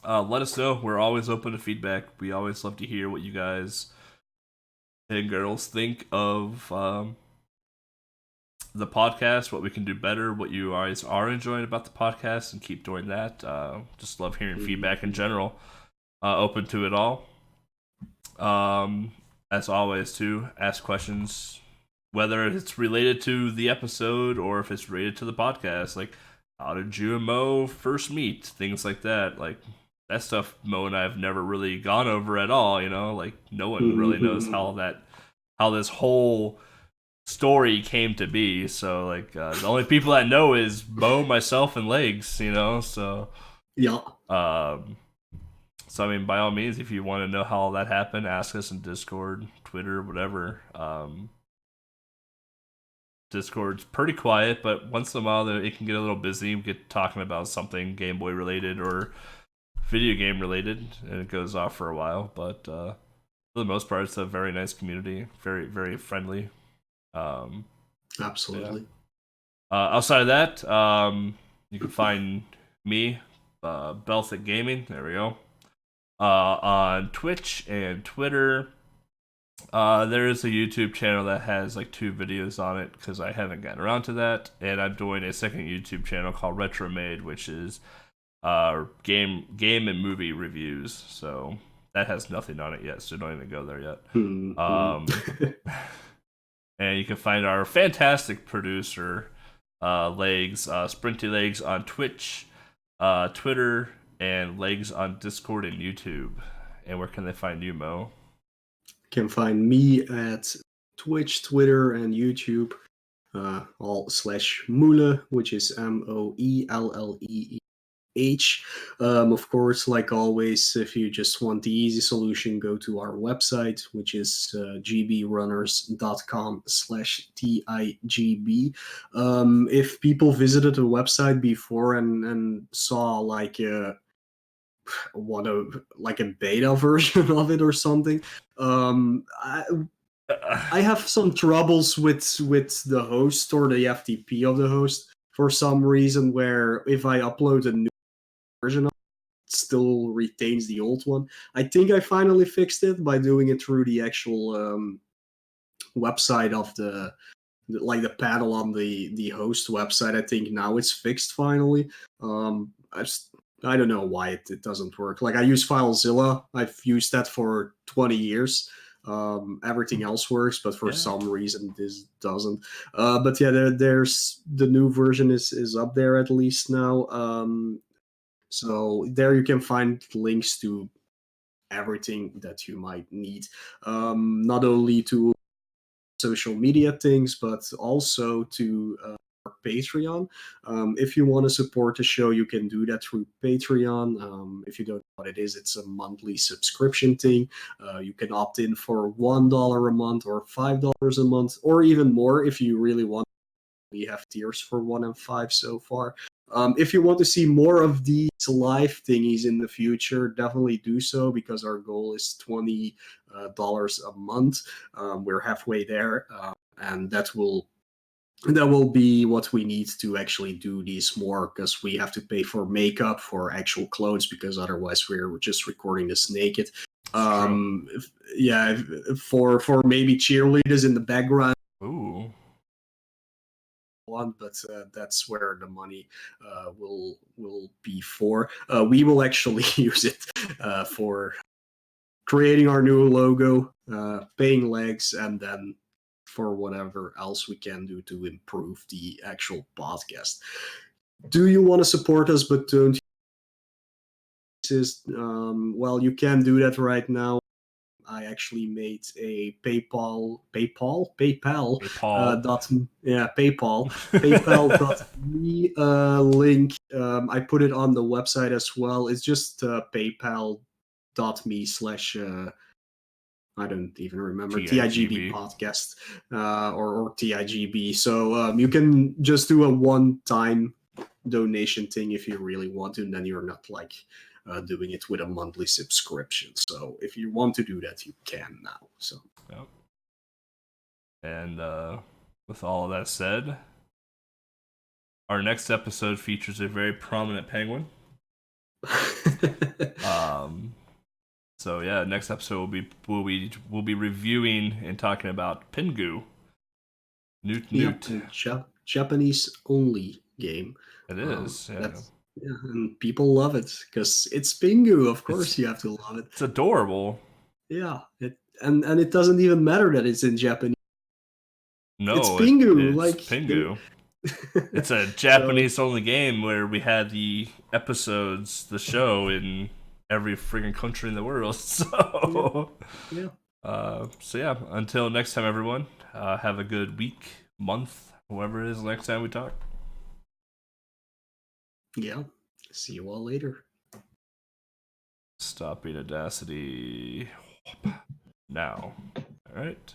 let us know. We're always open to feedback. We always love to hear what you guys and girls think of the podcast, what we can do better, what you guys are enjoying about the podcast, and keep doing that. Just love hearing feedback in general. Open to it all. As always, too, ask questions, whether it's related to the episode or if it's related to the podcast. Like, how did you and Mo first meet? Things like that. Like, that stuff Mo and I have never really gone over at all, you know? Like, no one really knows how this whole story came to be. So, like, the only people that know is Mo, myself, and Legs, you know? So, yeah. So, I mean, by all means, if you want to know how all that happened, ask us in Discord, Twitter, whatever. Discord's pretty quiet, but once in a while it can get a little busy. We get talking about something Game Boy related or video game related, and it goes off for a while. But for the most part, it's a very nice community, very, very friendly. Absolutely. Yeah. Outside of that, you can find me, Belthic Gaming. There we go. On Twitch and Twitter. There is a YouTube channel that has like 2 videos on it because I haven't gotten around to that, and I'm doing a second YouTube channel called Retromade, which is game and movie reviews. So that has nothing on it yet, so don't even go there yet. And you can find our fantastic producer, Legs, SprintingLegs on Twitch, Twitter, and Legs on Discord and YouTube. And where can they find you, Mo? Can find me at Twitch, Twitter, and YouTube, all /Moelle, which is MOELLEEH. Of course, like always, if you just want the easy solution, go to our website, which is gbrunners.com/TIGB. If people visited the website before and saw like a beta version of it or something, I have some troubles with the host or the FTP of the host for some reason, where if I upload a new version of it, it still retains the old one. I think I finally fixed it by doing it through the actual website of the panel on the host website. I think now it's fixed finally. I don't know why it doesn't work. Like, I use FileZilla. I've used that for 20 years. Everything else works, but for some reason this doesn't. But yeah, there's the new version is up there at least now. So there you can find links to everything that you might need, not only to social media things, but also to Patreon. If you want to support the show, you can do that through Patreon. If you don't know what it is, it's a monthly subscription thing. You can opt in for $1 a month or $5 a month, or even more if you really want. We have tiers for 1 and 5 so far. If you want to see more of these live thingies in the future, definitely do so, because our goal is $20 a month. We're halfway there, and that will be what we need to actually do these more, because we have to pay for makeup, for actual clothes, because otherwise we're just recording this naked. For maybe cheerleaders in the background. Ooh. But that's where the money will be for. We will actually use it for creating our new logo, paying Legs, and then for whatever else we can do to improve the actual podcast. Do you want to support us but don't? Well, you can do that right now. I actually made a PayPal PayPal.me link. I put it on the website as well. It's just PayPal.me/ I don't even remember, TIGB podcast or TIGB. So you can just do a one-time donation thing if you really want to, and then you're not like doing it with a monthly subscription. So if you want to do that, you can now. So. Yep. And with all of that said, our next episode features a very prominent penguin. So yeah, next episode we'll be reviewing and talking about Pingu. Newt. Japanese only game. It is. Yeah. And people love it because it's Pingu. Of course, you have to love it. It's adorable. Yeah, and it doesn't even matter that it's in Japanese. No, it's Pingu. It's Pingu. It's a Japanese only game where we had the episodes, the show in every friggin' country in the world. So yeah. So yeah, until next time, everyone. Have a good week, month, whoever it is next time we talk. Yeah. See you all later. Stopping Audacity now. All right.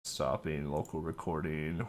Stopping local recording.